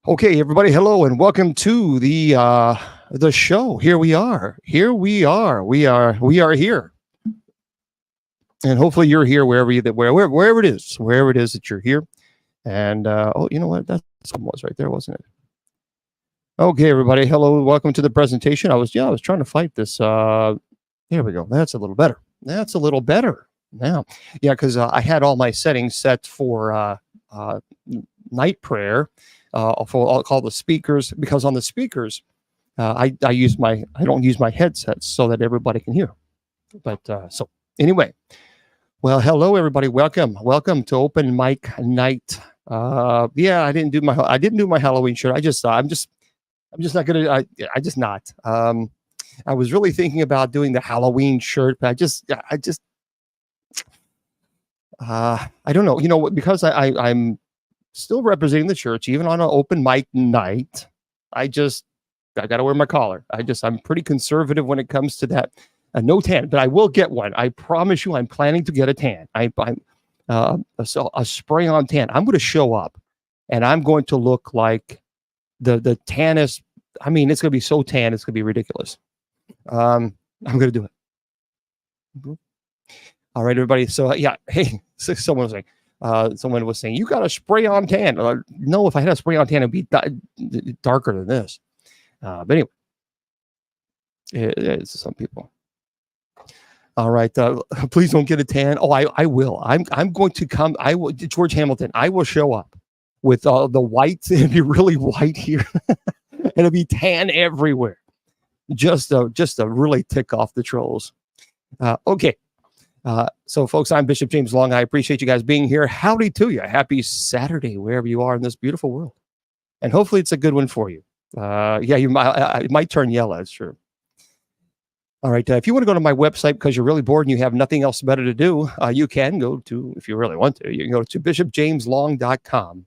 Okay, everybody, hello and welcome to the show. Here we are. Here we are. We are here. And hopefully you're here wherever it is that you're here. And oh, you know what? That's what was right there, wasn't it? Okay, everybody, hello, welcome to the presentation. I was trying to fight this. Here we go. That's a little better. That's a little better now. Yeah, because I had all my settings set for night prayer. I'll call the speakers, because on the speakers I don't use my headsets so that everybody can hear. But so anyway, well, hello everybody, welcome to Open Mic Night. Yeah, I didn't do my Halloween shirt. I'm just not gonna. I just not. I was really thinking about doing the Halloween shirt, but I don't know. You know, because I'm still representing the church, even on an open mic night. I got to wear my collar. I'm pretty conservative when it comes to that. No tan, but I will get one. I promise you, I'm planning to get a tan. A spray on tan. I'm going to show up, and I'm going to look like the tannest. I mean, it's going to be so tan, it's going to be ridiculous. I'm going to do it. All right, everybody. So yeah, hey, someone was saying you got a spray on tan. No, if I had a spray on tan, it'd be darker than this. But anyway, it's some people. All right, please don't get a tan. Oh, I will. I'm going to come. I will. George Hamilton. I will show up with the white. It'll be really white here, and it'll be tan everywhere. Just to really tick off the trolls. Okay. So, folks, I'm Bishop James Long. I appreciate you guys being here. Howdy to you. Happy Saturday, wherever you are in this beautiful world. And hopefully it's a good one for you. Yeah, it might turn yellow. That's true. All right. If you want to go to my website because you're really bored and you have nothing else better to do, you can go to, if you really want to, you can go to bishopjameslong.com.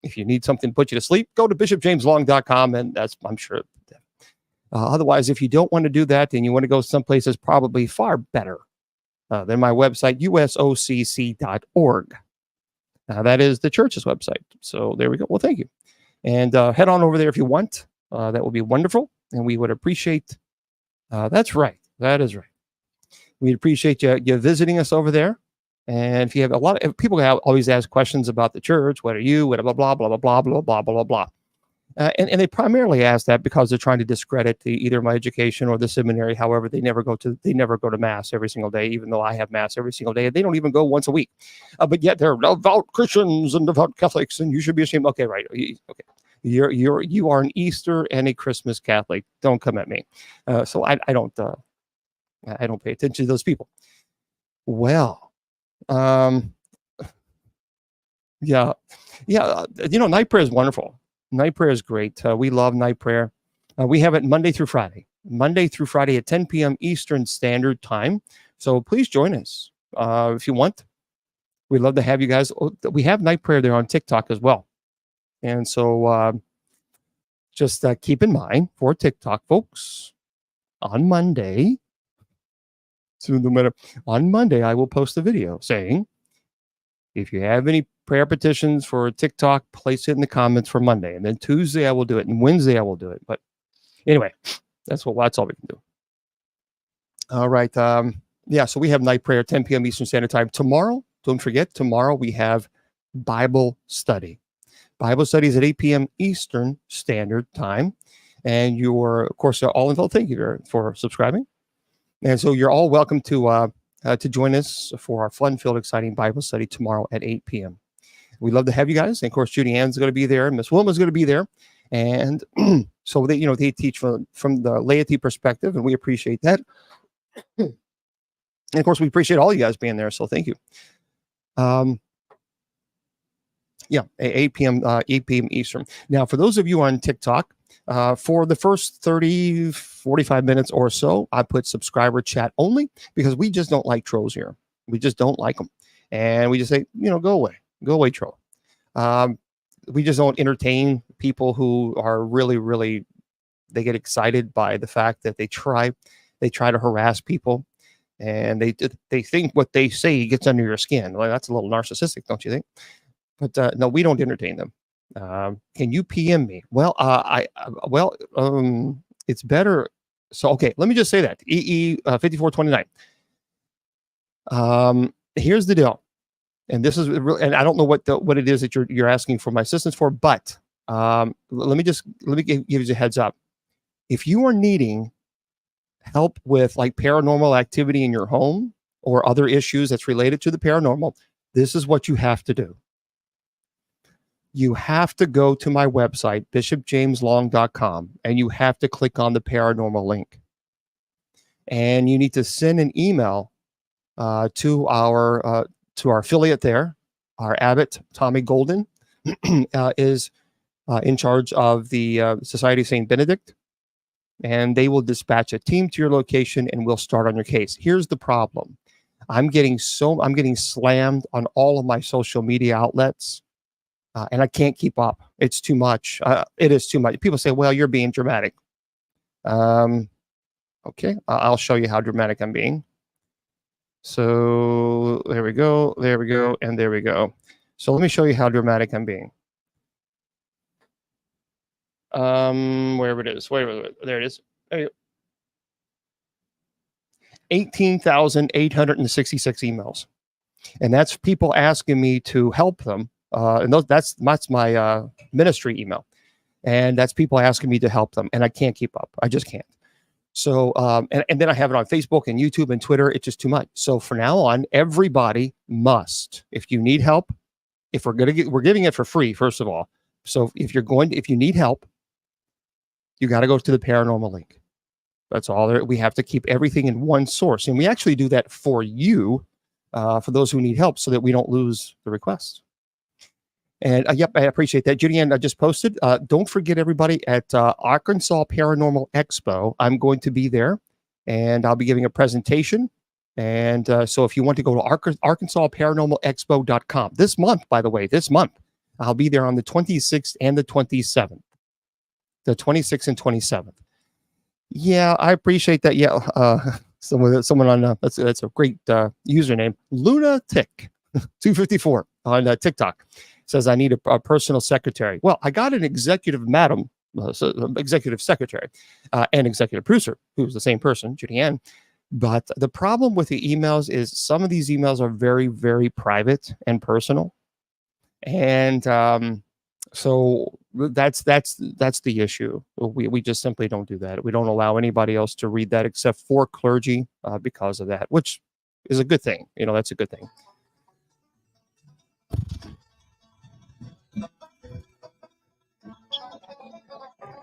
If you need something to put you to sleep, go to bishopjameslong.com, and I'm sure. Otherwise, if you don't want to do that and you want to go someplace that's probably far better than my website, usocc.org. That is the church's website. So there we go. Well, thank you. And head on over there if you want. That would be wonderful. And we would appreciate. That's right. That is right. We'd appreciate you visiting us over there. And if you have a lot of people always ask questions about the church, what are you, blah, blah, blah, blah, blah, blah, blah, blah, blah. And they primarily ask that because they're trying to discredit either my education or the seminary. However, they never go to mass every single day, even though I have mass every single day. They don't even go once a week. But yet they're devout Christians and devout Catholics, and you should be ashamed. Okay, right. Okay. You are an Easter and a Christmas Catholic. Don't come at me. So I don't pay attention to those people. Well, yeah. Night prayer is wonderful. Night prayer is great. We love night prayer. We have it Monday through Friday at 10 p.m. Eastern Standard Time. So please join us if you want. We'd love to have you guys. We have night prayer there on TikTok as well. And so just keep in mind for TikTok folks, on Monday, I will post a video saying, if you have any prayer petitions for TikTok, place it in the comments for Monday. And then Tuesday I will do it. And Wednesday I will do it. But anyway, that's all we can do. All right. Yeah, so we have night prayer, 10 p.m. Eastern Standard Time. Tomorrow, don't forget, we have Bible study. Bible study is at 8 p.m. Eastern Standard Time. And you're, of course, all involved. Thank you for subscribing. And so you're all welcome to join us for our fun-filled, exciting Bible study tomorrow at 8 p.m. We'd love to have you guys. And of course, Judy Ann's going to be there, and Miss Wilma's going to be there. And so they teach from the laity perspective, and we appreciate that. And of course, we appreciate all you guys being there. So thank you. Yeah, 8 p.m. Eastern. Now, for those of you on TikTok, for the first 30, 45 minutes or so, I put subscriber chat only because we just don't like trolls here. We just don't like them. And we just say, go away, troll. We just don't entertain people who are really, really, they get excited by the fact that they try to harass people, and they think what they say gets under your skin. Well, that's a little narcissistic, don't you think? But no, we don't entertain them. Can you PM me? Well, it's better. So, okay, let me just say that EE 5429. Here's the deal, and this is real, and I don't know what it is that you're asking for my assistance for, but let me give you a heads up. If you are needing help with like paranormal activity in your home or other issues that's related to the paranormal, this is what you have to do. You have to go to my website, bishopjameslong.com, and you have to click on the paranormal link. And you need to send an email to our affiliate there. Our abbot, Tommy Golden, is in charge of the Society of St. Benedict. And they will dispatch a team to your location and we'll start on your case. Here's the problem. I'm getting slammed on all of my social media outlets. And I can't keep up. It's too much. It is too much. People say, well, you're being dramatic. Okay, I'll show you how dramatic I'm being. So there we go, and there we go. So let me show you how dramatic I'm being. Wherever it is. There it is. There you go. 18,866 emails. And that's people asking me to help them. And that's my ministry email. And that's people asking me to help them. And I can't keep up. I just can't. So, and then I have it on Facebook and YouTube and Twitter. It's just too much. So for now on, everybody must, if you need help, if we're giving it for free, first of all. So if you need help, you got to go to the paranormal link. That's all there. We have to keep everything in one source. And we actually do that for you, for those who need help so that we don't lose the request. And yep, I appreciate that. Judy Ann, I just posted. Don't forget, everybody, at Arkansas Paranormal Expo, I'm going to be there, and I'll be giving a presentation. And so if you want to go to ArkansasParanormalExpo.com, this month, by the way, I'll be there on the 26th and the 27th. The 26th and 27th. Yeah, I appreciate that. Yeah, someone on that's a great username, Lunatic 254 on TikTok. Says, I need a personal secretary. Well, I got an executive executive secretary and executive producer, who's the same person, Judy Ann. But the problem with the emails is some of these emails are very, very private and personal. And so that's the issue. We just simply don't do that. We don't allow anybody else to read that except for clergy because of that, which is a good thing. That's a good thing.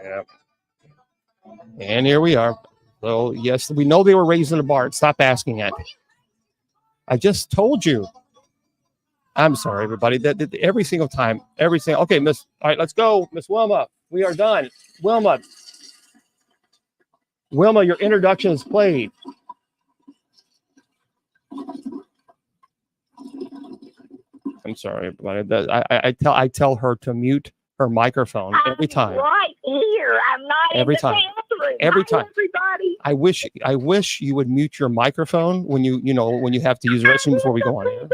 Yeah. And here we are. So yes, we know they were raised in a barn. Stop asking it. I just told you. I'm sorry, everybody. That every single time, okay, Miss. All right, let's go, Miss Wilma. We are done. Wilma, your introduction is played. I'm sorry, everybody. I tell her to mute her microphone every time. Right here. I'm not every time. Every time. Everybody. I wish you would mute your microphone when you have to use the restroom before we go on here.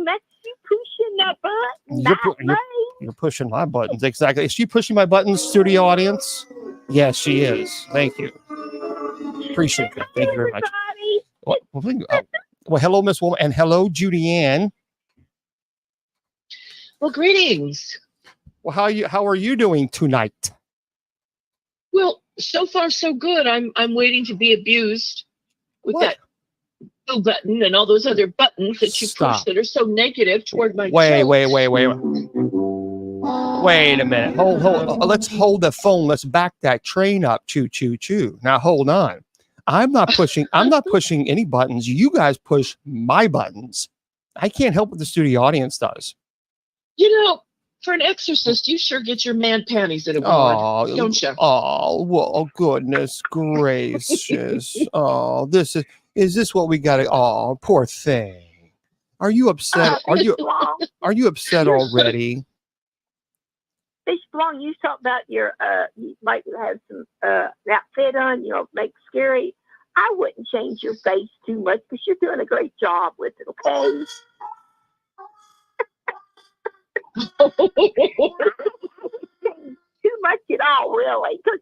That's you pushing that button. You're pushing my buttons. Exactly. Is she pushing my buttons, studio audience? Yes, she is. Thank you. Appreciate that. Thank you very much. Well, hello, Miss Woman, and hello, Judy Ann. Well, greetings. Well, how are you doing tonight? Well, so far so good. I'm waiting to be abused with that blue button and all those other buttons that you push that are so negative toward my Wait a minute. Hold. Let's hold the phone. Let's back that train up. Choo, choo, choo. Now hold on. I'm not pushing any buttons. You guys push my buttons. I can't help what the studio audience does. For an exorcist, you sure get your man panties in a wad, don't you? Oh, well, goodness gracious. Oh, is this what we got to, oh, poor thing. Are you upset? Are you upset already? Bishop Long, you talk about you might have some outfit on, make scary. I wouldn't change your face too much because you're doing a great job with it, okay? Oh, really? 'Cause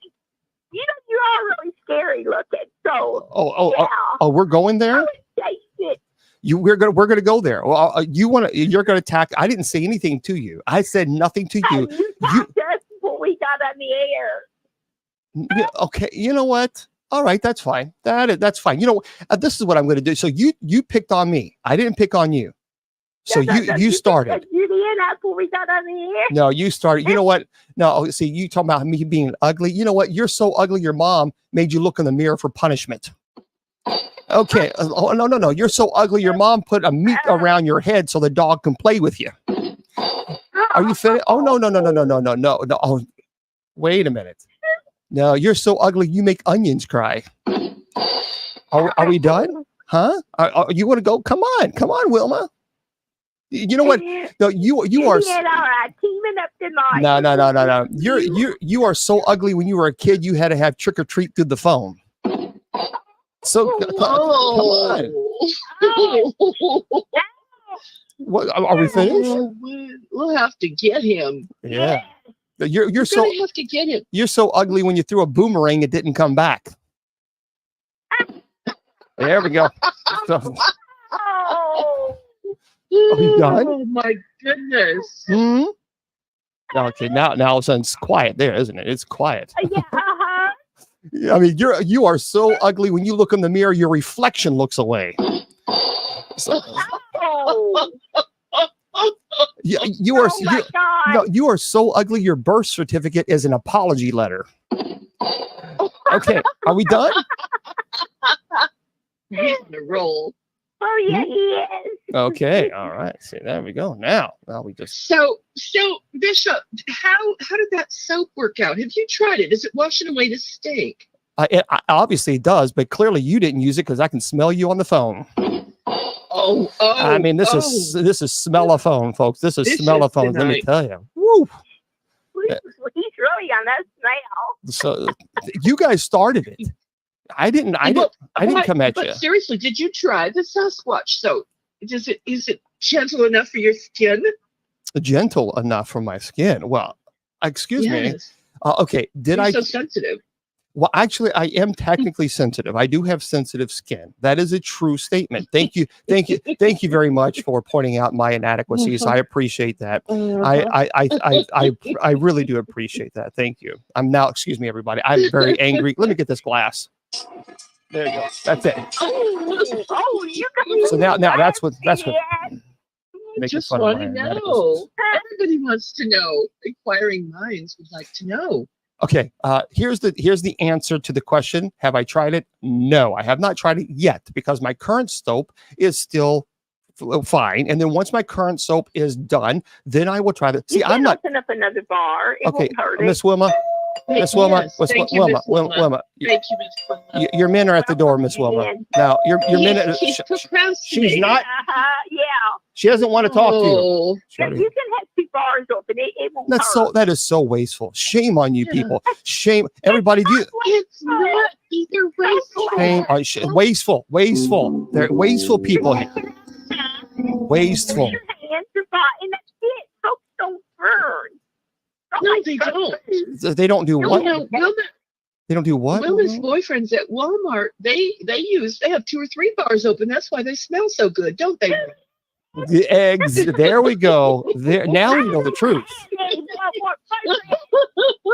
you know you are really scary looking. So yeah, Oh, we're going I there. would say it. We're gonna go there. Well, you're gonna attack. I didn't say anything to you. I said nothing to you. You talked to us before we got on the air. Yeah, okay, you know what? All right, that's fine. That's fine. You know, this is what I'm going to do. So you picked on me. I didn't pick on you. So No, you started. You did that before we got on the air. No, you started. You know what? No, see, you talking about me being ugly. You know what? You're so ugly. Your mom made you look in the mirror for punishment. Okay. Oh, no. You're so ugly. Your mom put a meat around your head so the dog can play with you. Are you finished? Oh no. Oh, wait a minute. No, you're so ugly. You make onions cry. Are we done? Huh? You want to go? Come on, Wilma. You know what? No, you are. Yeah, all right. Teaming up tonight. No. You are so ugly. When you were a kid, you had to have trick or treat through the phone. So come on. What are we finished? We'll have to get him. Yeah. You're We're so gonna have to get him. you're so ugly. When you threw a boomerang, it didn't come back. There we go. So, Oh, are you done? Oh my goodness. hmm? Okay, now all of a sudden it's quiet there, isn't it? It's quiet. yeah, I mean, you are so ugly. When you look in the mirror, your reflection looks away. So, Oh, you are oh my God. no, you are so ugly. Your birth certificate is an apology letter. Okay, are we done? He's on a roll. Oh, yeah, he is. Okay, all right. See, there we go. Now we just So Bishop, how did that soap work out? Have you tried it? Is it washing away the stink? obviously it does, but clearly you didn't use it because I can smell you on the phone. Oh, I mean, this is smell-a-phone, folks. This is This is smell-a-phone. Let me tonight. tell you. Woo! He's really on that smell. So you guys started it. I didn't come at but you. seriously, did you try the Sasquatch soap? Is it gentle enough for your skin? Gentle enough for my skin. Well, excuse me. Yes. Okay, did You're I? so sensitive. Well, actually, I am technically sensitive. I do have sensitive skin. That is a true statement. Thank you very much for pointing out my inadequacies. I appreciate that. I really do appreciate that. Thank you. Excuse me, everybody. I'm very angry. Let me get this glass. There you go. That's it. Oh, you can So now that's what making Just fun want of to my know. inadequacies. Everybody wants to know. Inquiring minds would like to know. Okay, here's the answer to the question. Have I tried it? No, I have not tried it yet because my current soap is still fine. And then once my current soap is done, then I will try it. See, I'm not open up another bar. It okay. won't hurt it. Miss Wilma, Miss Wilma, Yes, thank you, Miss Wilma. Wilma. Thank you, Miss Wilma. Your men are at the door, Miss Wilma. Now your men. He's procrastinating. She's not. Yeah. She doesn't want to talk to you. Oh, But you can have two bars open. It won't hurt. That is so wasteful. Shame on you Yeah. people. Shame, everybody. it's not either way. Shame. Wasteful. They're wasteful people. Wasteful. Your hands are fine, and that's it. Folks don't burn. No, they don't. They don't do No, what? no, They don't do what? Wilma's boyfriends at Walmart, they have 2 or 3 bars open. That's why they smell so good, don't they? The eggs. There we go. There. Now you know the truth.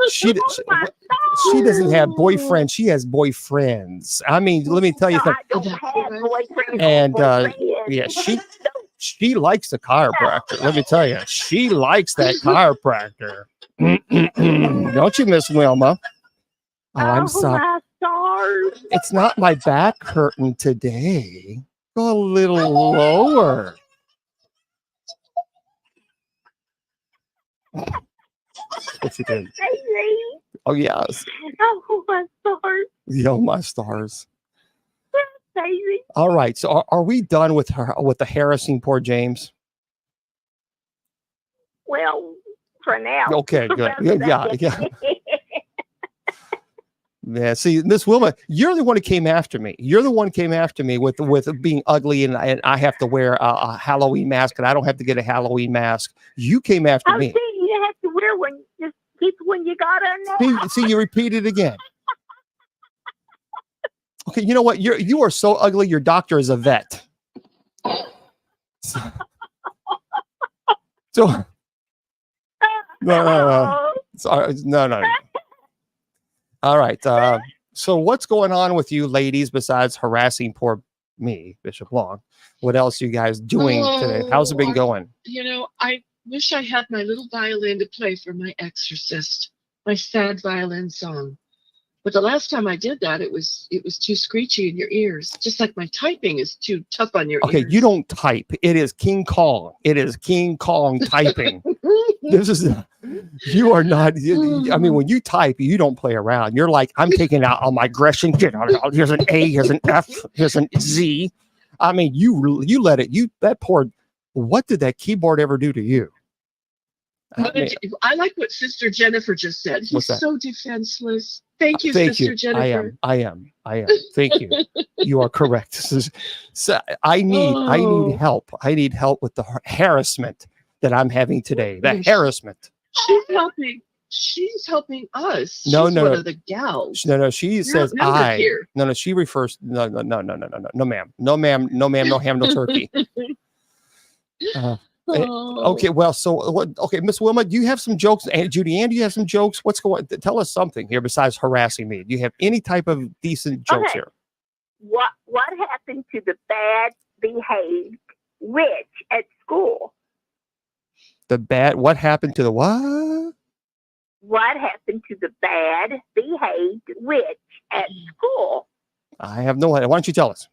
She doesn't have boyfriends. She has boyfriends. I mean, let me tell you something. I don't have boyfriends. And, boyfriends. yeah, she likes the chiropractor. Let me tell you, she likes that chiropractor. Don't you, Miss Wilma? Oh, I'm sorry. My stars. It's not my back hurting today. Go a little lower. What you did? Baby. Oh yes. Oh, my stars. Yo, my stars. Baby. All right. So are we done with the harassing poor James? Well, for now. Okay, good. Yeah. Yeah. See, Miss Wilma, you're the one who came after me. You're the one who came after me with being ugly and I have to wear a Halloween mask and I don't have to get a Halloween mask. You came after me. You have to wear one. Just keep when you got on that. See, you repeat it again. Okay, you know what? You are so ugly. Your doctor is a vet. So no. Sorry, no. All right. So what's going on with you ladies besides harassing poor me, Bishop Long? What else are you guys doing today? How's it been going? You know, I wish I had my little violin to play for my exorcist, my sad violin song. But the last time I did that, it was too screechy in your ears. Just like my typing is too tough on your ears. Okay, you don't type. It is King Kong. It is King Kong typing. You are not. I mean, when you type, you don't play around. You're like, I'm taking out all my aggression. Get out. Here's an A. Here's an F. Here's an Z. I mean, you let it. That poor. What did that keyboard ever do to you? I like what Sister Jennifer just said. He's so defenseless. Thank you, Thank Sister you. Jennifer. I am. Thank you. You are correct. So I need help. I need help with the harassment that I'm having today. The harassment. She's helping. She's helping us. No, She's one of the gals. No. She says I. Here. No. She refers. No, ma'am. No, ma'am. No ham. No turkey. Okay, well, so what? Okay, Miss Wilma, do you have some jokes? And Judy Ann, do you have some jokes? What's going? Tell us something here besides harassing me. Do you have any type of decent jokes here? What happened to the bad behaved witch at school? What happened to the what? What happened to the bad behaved witch at school? I have no idea. Why don't you tell us?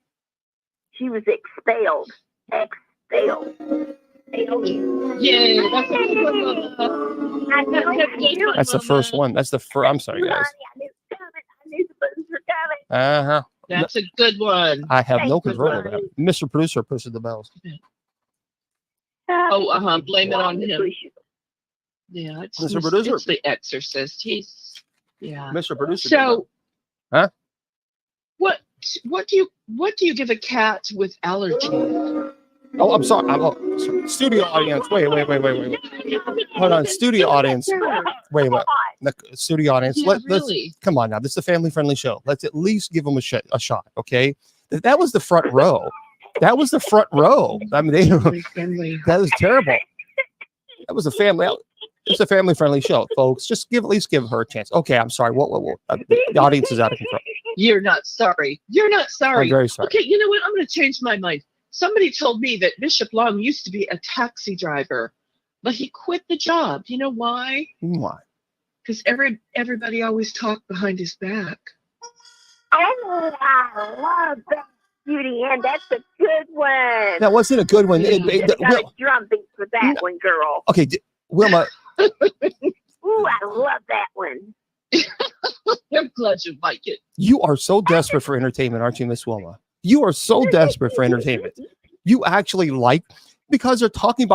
She was expelled. Expelled. Yeah, That's the first one. That's the first. I'm sorry, guys. I knew the booze were coming. That's a good one. I have no control over that. Mr. Producer pushes the bells. Blame it on him. Yeah, it's Mr. Producer. It's the Exorcist. He's Mr. Producer. So, huh? What do you give a cat with allergy? Oh, I'm sorry. Sorry. Studio audience. Wait. Hold on. Studio audience. Wait. The studio audience. Yeah, Let's come on now. This is a family-friendly show. Let's at least give them a shot. Okay. That was the front row. That was the front row. I mean, that was terrible. That was a family. It's a family-friendly show, folks. Just at least give her a chance. Okay. I'm sorry. What? The audience is out of control. You're not sorry. You're not sorry. I'm very sorry. Okay. You know what? I'm going to change my mind. Somebody told me that Bishop Long used to be a taxi driver, but he quit the job. You know why? Why? Because everybody always talked behind his back. Oh, I love that, Judy Ann. That's a good one. That wasn't a good one. Got a drum beat for that one, girl. Okay, Wilma. Ooh, I love that one. I'm glad you like it. You are so desperate for entertainment, aren't you, Miss Wilma? You are so desperate for entertainment. You actually like because they're talking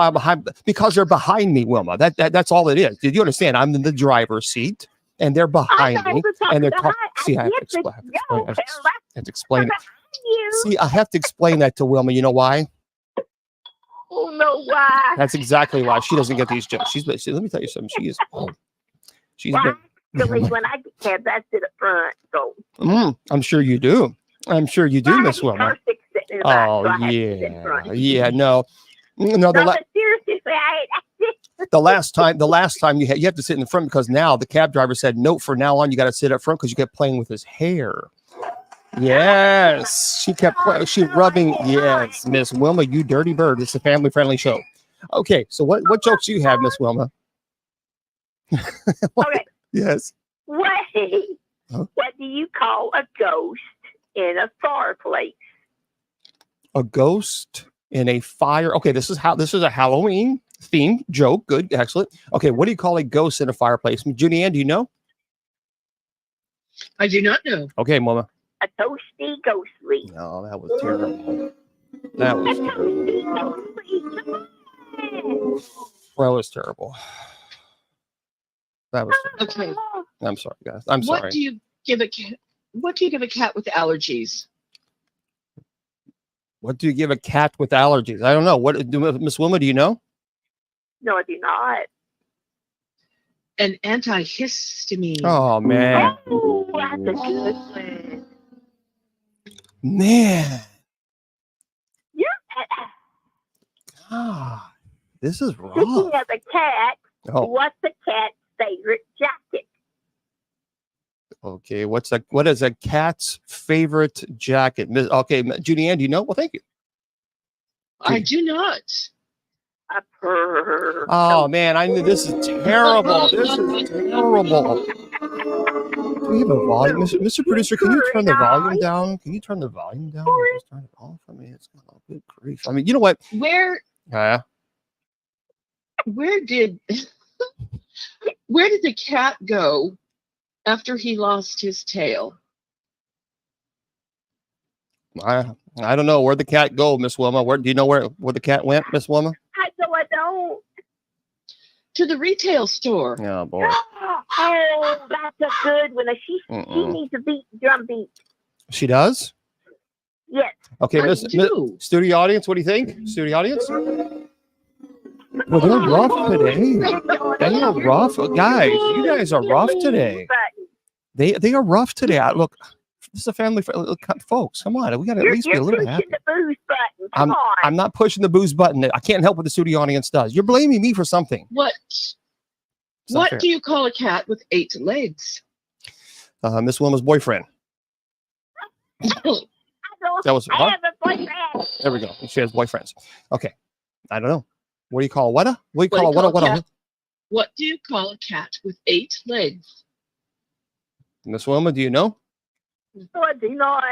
because they're behind me, Wilma. That's all it is. Did you understand? I'm in the driver's seat and they're behind me and they're talking. See, I have to explain it. See, I have to explain that to Wilma. You know why? Oh no, why? That's exactly why she doesn't get these jokes. Let me tell you something. She's been. Actually, when I get cabs, I sit up front. So. I'm sure you do. I'm sure you do, Miss Wilma. Oh, yeah. No. But seriously, the last time you have to sit in the front because now the cab driver said, no, from now on, you got to sit up front because you kept playing with his hair. Yes. She rubbing. Yes, Miss Wilma, you dirty bird. It's a family-friendly show. Okay. So what jokes do you have, Miss Wilma? Okay. Yes. Wait. Huh? What do you call a ghost in a fireplace? A ghost in a fire. Okay, this is a Halloween themed joke. Good, excellent. Okay, what do you call a ghost in a fireplace? Judy Ann, do you know? I do not know. Okay, Mama. A toasty ghostly. No, that was terrible. That was terrible. That was terrible. Okay. I'm sorry, guys. I'm sorry. What do you give a cat with allergies? What do you give a cat with allergies? I don't know. Miss Wilma, do you know? No, I do not. and antihistamine. Oh man, Oh, that's a good one. man. You're, Ah, this is rough. speaking of a cat, Oh, what's the cat's favorite jacket? okay. What is a cat's favorite jacket? Okay, Judy Ann, do you know? Well, thank you. I do not. A purr. Oh man, I knew this is terrible. This is terrible. Do we have a volume, Mr. Producer? Can you turn the volume down? Can you turn the volume down? Or just turn it off. I mean, it's oh, good grief. I mean, you know what? Where Yeah. did where did the cat go after he lost his tail? I don't know. Where'd the cat go, Miss Wilma? Where do you know where the cat went, Miss Wilma? I don't. To the retail store. Oh boy. Oh, that's a good one. She needs a beat, drum beat. She does? Yes. Okay, I Miss do. Studio audience, what do you think? Studio audience? Well, they're rough today. They are rough. Guys, you guys are rough today. They are rough today. Look, this is a family folks. Come on, we got to at least be a little happy. The booze button. Come on. I'm not pushing the booze button. I can't help what the studio audience does. You're blaming me for something. What It's not fair. do you call a cat with 8 legs? Miss Wilma's boyfriend. That was I have a boyfriend. There we go. She has boyfriends. Okay. I don't know. What do you call what? What do you call What do you what? call a What? cat? What do you call a cat with 8 legs? Miss Wilma, do you know? No, I do not.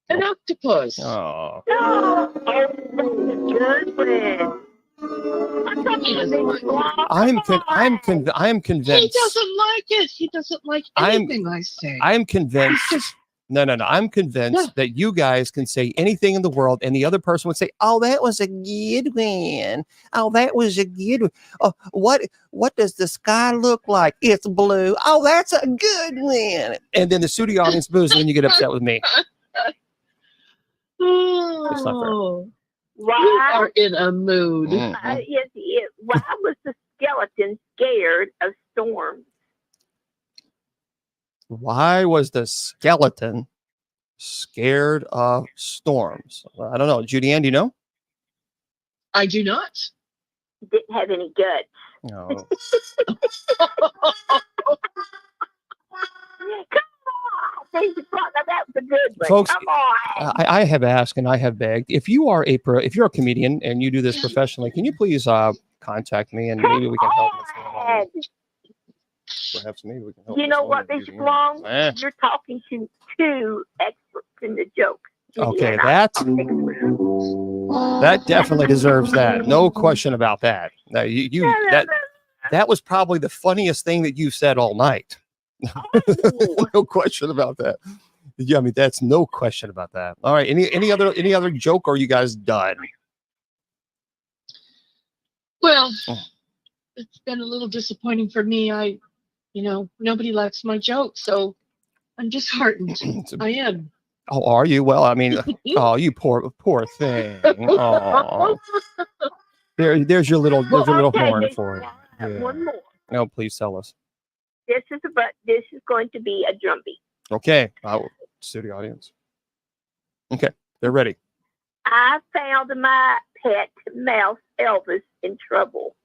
An octopus. Oh. No. Oh, good one. I'm talking about I'm He convinced. doesn't like it. He doesn't like anything I say. I'm convinced. No. I'm convinced Yeah. that you guys can say anything in the world, and the other person would say, "Oh, that was a good one. Oh, that was a good one. Oh, what does the sky look like? It's blue. Oh, that's a good one." And then the studio audience boos when you get upset with me. It's not fair. Oh, you Why? are in a mood. Mhm. Yes, yes. Why was the skeleton scared of storms? Why was the skeleton scared of storms? I don't know. Judy Ann, do you know? I do not. Didn't have any guts. No. Come on. Thank you, brother. That was a good one. Folks, Come on. I have asked and I have begged. If you are if you're a comedian and you do this professionally, can you please contact me and maybe we can help. on. Perhaps maybe we can help. You know Miss what, Wilma, Bishop Judy Ann. Long? Eh. You're talking to two experts in the joke. Okay, And I- that definitely deserves that. No question about that. Now, that was probably the funniest thing that you've said all night. Oh. No question about that. Yeah, I mean that's no question about that. All right, any other joke, or are you guys done? Well, Oh. it's been a little disappointing for me. Nobody likes my joke, so I'm disheartened. I am. Oh, are you? Well, I mean, oh, you poor thing. Oh, there's your little Okay, horn Bishop for it. Long, Yeah. one more. No, please tell us. This is going to be a drum beat. Okay, studio audience. Okay, they're ready. I found my pet mouse Elvis in trouble.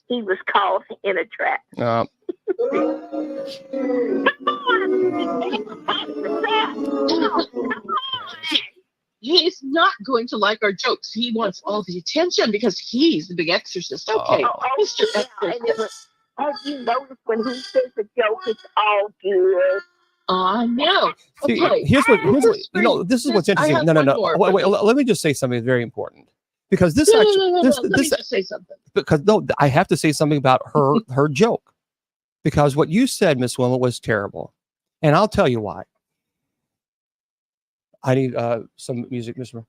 He was caught in a trap. Uh, He's not going to like our jokes. He wants all the attention because he's the big exorcist. Okay, Mr. Exorcist. Have you noticed when he says a joke, it's all good? No. see, Okay. here's what this is what's I interesting. have No. one more. Wait, let me just say something very important because this No, actually no. Let me this just say something. because no, I have to say something about her joke because what you said, Miss Wilma, was terrible, and I'll tell you why. I need some music, Mr.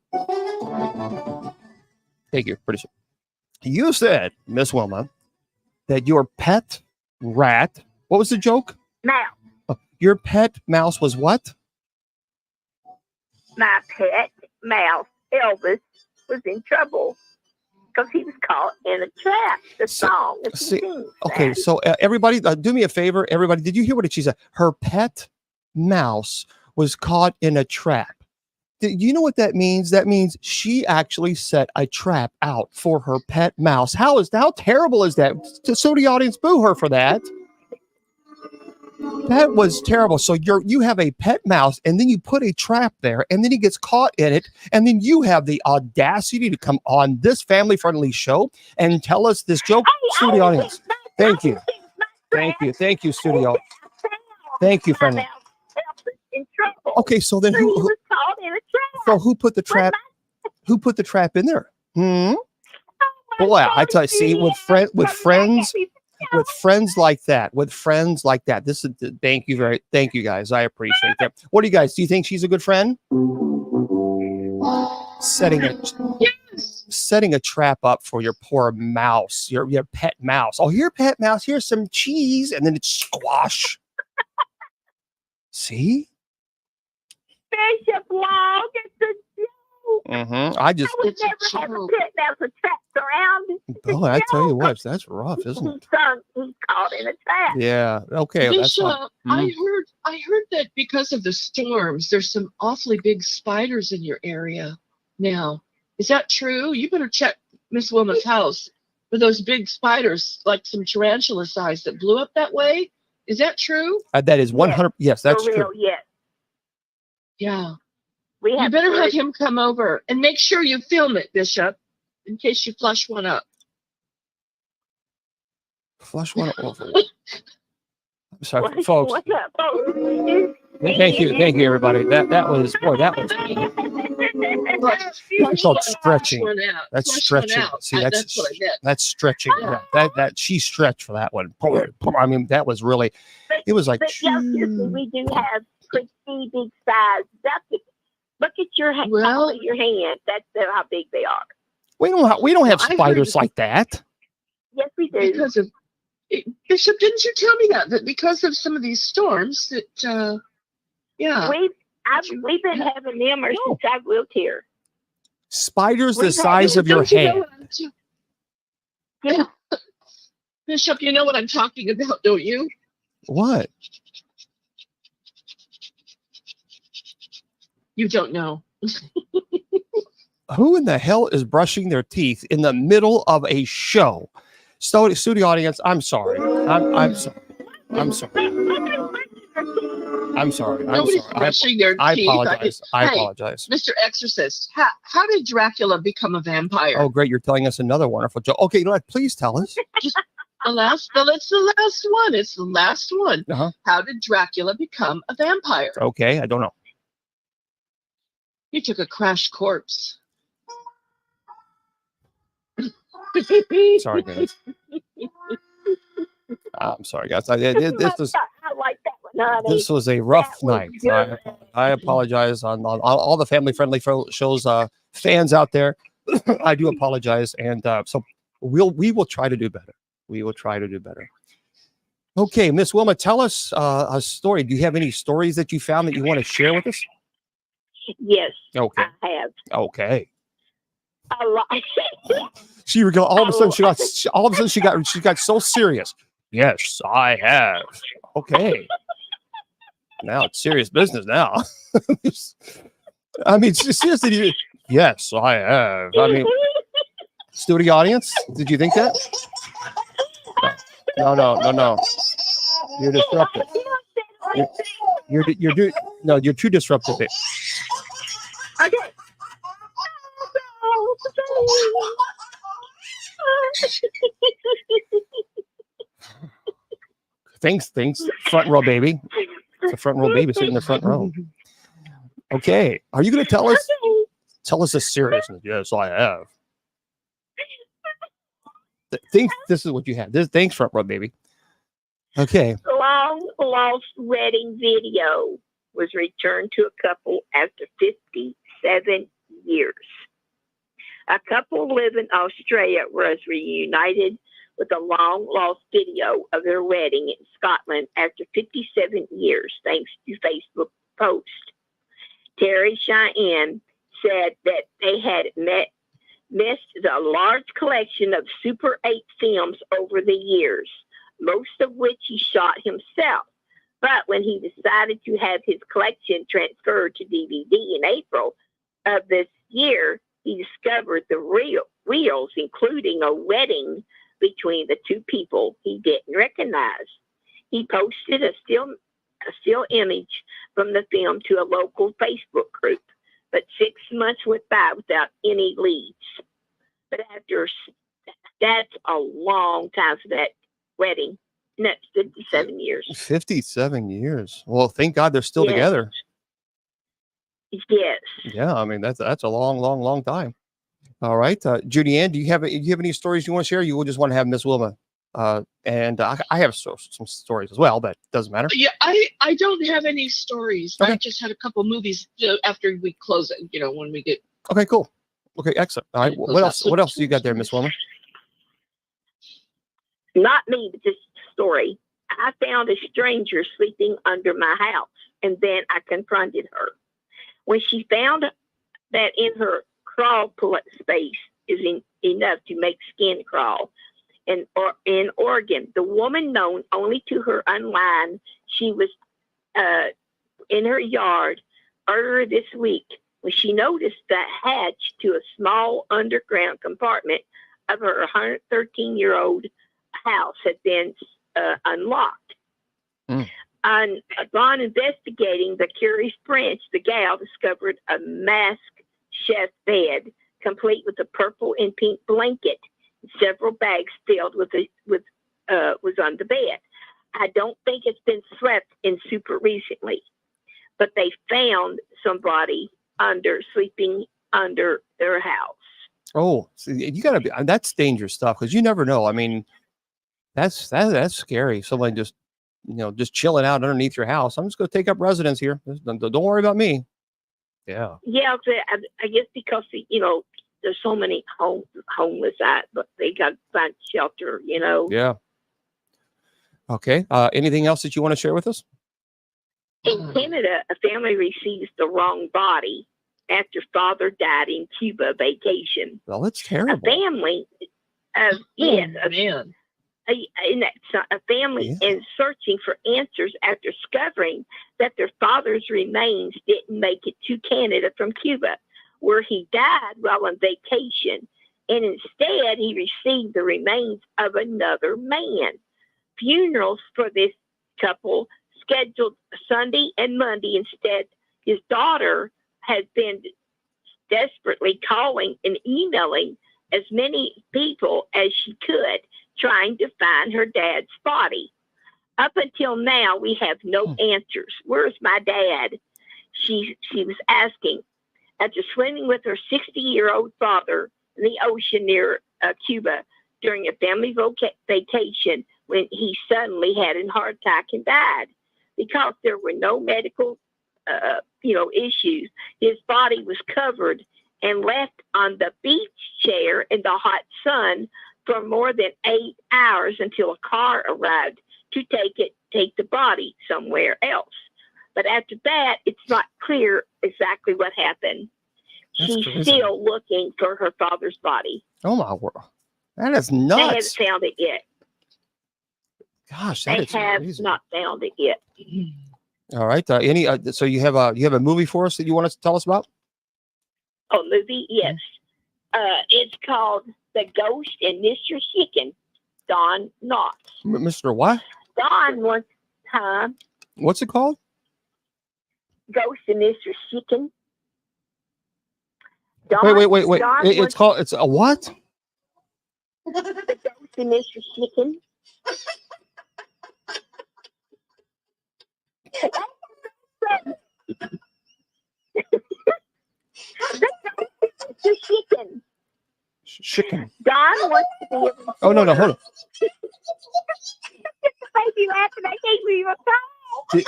Thank you, producer. You said, Miss Wilma, that your pet rat. What was the joke? Now, Your pet mouse was what? my pet mouse Elvis was in trouble because he was caught in a trap. The song. If you sing Okay, that. so everybody, do me a favor. Everybody, did you hear what she said? Her pet mouse was caught in a trap. Do you know what that means? That means she actually set a trap out for her pet mouse. How terrible is that? So the audience, boo her for that. That was terrible. So you have a pet mouse, and then you put a trap there, and then he gets caught in it, and then you have the audacity to come on this family-friendly show and tell us this joke. Studio audience, thank you, studio. Thank you, friendly. In trouble. Okay, so then He was caught in a trap. So who put the trap? Who put the trap in there? Boy, I tell you, see, with friends like that, this is thank you guys. I appreciate that. What do you think she's a good friend? Setting a trap up for your poor mouse, your pet mouse. Oh, here, pet mouse, here's some cheese, and then it's squash. See? Bishop Long, it's a joke. I would never have a pet mouse trapped around. Oh, I tell you what, that's rough, isn't it? He's caught in a trap. Yeah. Okay. Bishop, I heard that because of the storms, there's some awfully big spiders in your area now. Is that true? You better check Miss Wilma's house for those big spiders, like some tarantula size that blew up that way. Is that true? That is 100. Yes, that's For real, true. yes. Yeah. You better have him come over and make sure you film it, Bishop, in case you flush one up. Flush one up. I'm sorry, folks. What's up, folks? Thank you, everybody. That was that's called stretching. That's stretching. See, that's what I meant. That's stretching. Yeah, that she stretched for that one. I mean, that was really. It was like. But we do have pretty big size ducks. Look at your hand. Your hand. That's how big they are. We don't have spiders like that. Yes, we do. Because of Bishop, didn't you tell me that because of some of these storms that yeah. We've been having them since I've lived here. Spiders the size of your hand. Bishop, you know what I'm talking about, don't you? What? You don't know. Who in the hell is brushing their teeth in the middle of a show? Studio audience, I'm sorry. I'm sorry. I'm sorry. I'm sorry. Nobody's brushing their teeth. I apologize. Mr. Exorcist, how did Dracula become a vampire? Oh, great. You're telling us another wonderful joke. Okay, please tell us. It's the last one. It's the last one. How did Dracula become a vampire? Okay, I don't know. He took a crashed corpse. Sorry, guys. I'm sorry, guys. This was a rough night. I apologize on all the family-friendly shows fans out there. I do apologize, and so we will try to do better. We will try to do better. Okay, Miss Wilma, tell us a story. Do you have any stories that you found that you want to share with us? Yes. Okay. I have. Okay. A lot. She would go. All of a sudden, she got so serious. Yes, I have. Okay. Now it's serious business. Now, I mean, seriously. Yes, I have. I mean, studio audience, did you think that? No. You're disruptive. You're too disruptive. Okay. Thanks. Front row baby. It's a front row baby sitting in the front row. Okay. Are you going to tell us? Tell us a seriousness. Yes, I have. Think this is what you had. Thanks, front row baby. Okay. Long lost wedding video was returned to a couple after 57 years. A couple living in Australia was reunited with a long-lost video of their wedding in Scotland after 57 years, thanks to Facebook post. Terry Cheyenne said that they had met missed a large collection of Super 8 films over the years, most of which he shot himself. But when he decided to have his collection transferred to DVD in April of this year, he discovered the reels, including a wedding between the two people he didn't recognize. He posted a still image from the film to a local Facebook group, but 6 months went by without any leads. But that's a long time for that wedding. And that's 57 years. 57 years. Well, thank God they're still Yes. together. Yes. Yeah, I mean that's a long time. All right, Judy Ann, do you have any stories you want to share? You will just want to have Miss Wilma, and I have some stories as well, but doesn't matter. Yeah, I don't have any stories. Okay. I just had a couple movies after we close it. When we get. Okay, cool. Okay, excellent. All right, It what goes else? out. What else do you got there, Miss Wilma? Not me, but this story. I found a stranger sleeping under my house, and then I confronted her. When she found that in her crawl space is enough to make skin crawl, in Oregon, the woman, known only to her online, she was in her yard earlier this week when she noticed that hatch to a small underground compartment of her 113-year-old house had been unlocked. Upon investigating the curious branch, the gal discovered a mask chef bed, complete with a purple and pink blanket. Several bags filled was on the bed. I don't think it's been slept in super recently, but they found somebody sleeping under their house. Oh, so you gotta be. That's dangerous stuff because you never know. I mean, that's scary. Somebody just chilling out underneath your house. I'm just gonna take up residence here. Don't worry about me. Yeah. Yeah, I guess because there's so many homeless but they got to find shelter. Yeah. Okay. Anything else that you want to share with us? In Canada, a family receives the wrong body after father died in Cuba vacation. Well, that's A terrible. family, Man. a family is searching for answers after discovering that their father's remains didn't make it to Canada from Cuba, where he died while on vacation, and instead he received the remains of another man. Funerals for this couple scheduled Sunday and Monday instead. His daughter has been desperately calling and emailing as many people as she could, trying to find her dad's body. Up until now, we have no answers. Where's my dad? She was asking. After swimming with her 60-year-old father in the ocean near Cuba during a family vacation, when he suddenly had a heart attack and died. Because there were no medical issues, his body was covered and left on the beach chair in the hot sun for more than 8 hours until a car arrived to take the body somewhere else. But after that, it's not clear exactly what happened. That's She's crazy. still looking for her father's body. Oh my word. That is They haven't nuts. found it yet. Gosh, that They is have crazy. not found it yet. All right. So you have a movie for us that you want to tell us about? Oh, movie? Yes. It's called The Ghost and Mr. Chicken, Don Knotts. Mr. What? Don one time, What's it called? Ghost and Mr. Chicken. Don, Wait. Don It's a what? The Ghost and Mr. Chicken. The chicken. Chicken. Don wants to be a reporter. Oh no, hold on. Baby laughing. I can't believe I'm sorry.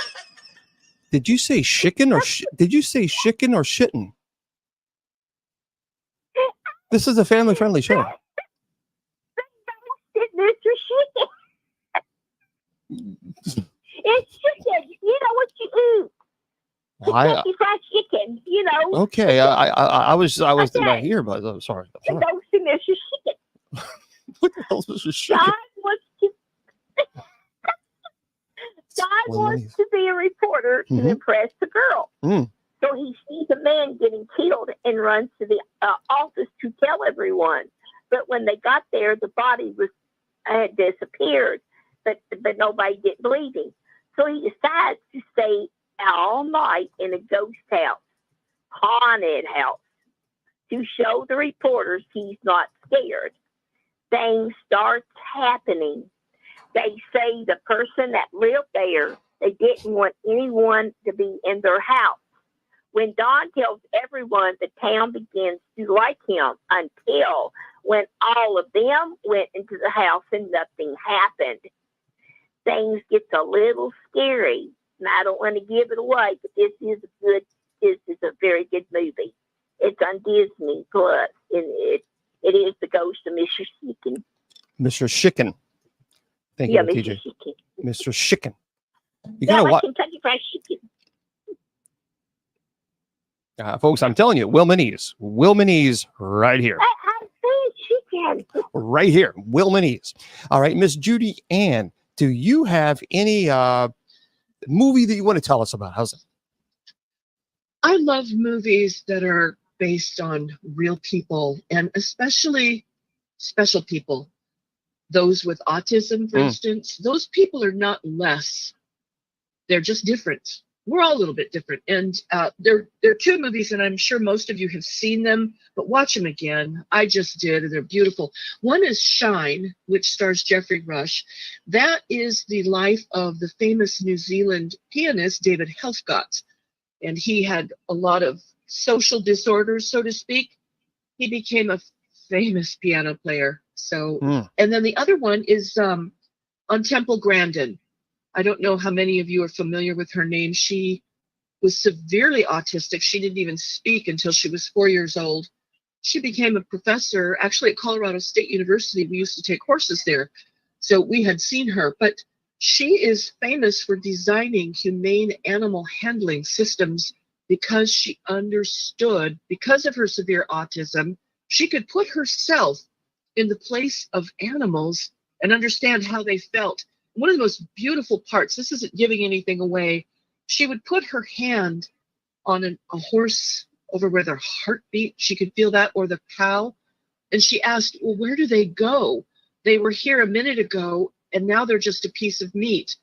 Did you say chicken or did you say chicken or shitting? This is a family-friendly show. It's Mr. Chicken. It's chicken. You know what you eat. I Kentucky Fried Chicken. chicken, you know, Okay, I was right Okay. here, but I'm sorry. the ghost of Mr. Chicken. What the hell is Mr. Chicken? God wants to God wants to be a reporter to Mhm. impress the girl. Mm. So he sees a man getting killed and runs to the office to tell everyone. But when they got there, the body had disappeared, but nobody didn't believe him. So he decides to stay all night in a ghost house, haunted house, to show the reporters he's not scared. Things start happening. They say the person that lived there, they didn't want anyone to be in their house. When Don tells everyone, the town begins to like him until when all of them went into the house and nothing happened. Things get a little scary, and I don't want to give it away, but this is a very good movie. It's on Disney Plus, and it is The Ghost of Mr. Chicken. Mr. Chicken. Thank Yeah, you, Mr. TJ. Chicken. Mr. Chicken. You Yeah, gotta like watch, Kentucky Fried Chicken. folks. I'm telling you, Wilmanese right here, I said chicken. right here, Wilmanese. All right, Miss Judy Ann, do you have any movie that you want to tell us about? How's it? I love movies that are based on real people, and especially special people. Those with autism, for instance, those people are not less. They're just different. We're all a little bit different. And there are two movies, and I'm sure most of you have seen them, but watch them again. I just did, and they're beautiful. One is Shine, which stars Geoffrey Rush. That is the life of the famous New Zealand pianist, David Helfgott. And he had a lot of social disorders, so to speak. He became a famous piano player. So, and then the other one is on Temple Grandin. I don't know how many of you are familiar with her name. She was severely autistic. She didn't even speak until she was 4 years old. She became a professor, actually at Colorado State University. We used to take horses there. So we had seen her, but she is famous for designing humane animal handling systems because she understood, because of her severe autism, she could put herself in the place of animals and understand how they felt. One of the most beautiful parts, this isn't giving anything away, she would put her hand on a horse over where their heart beat. She could feel that, or the cow. And she asked, well, where do they go? They were here a minute ago, and now they're just a piece of meat.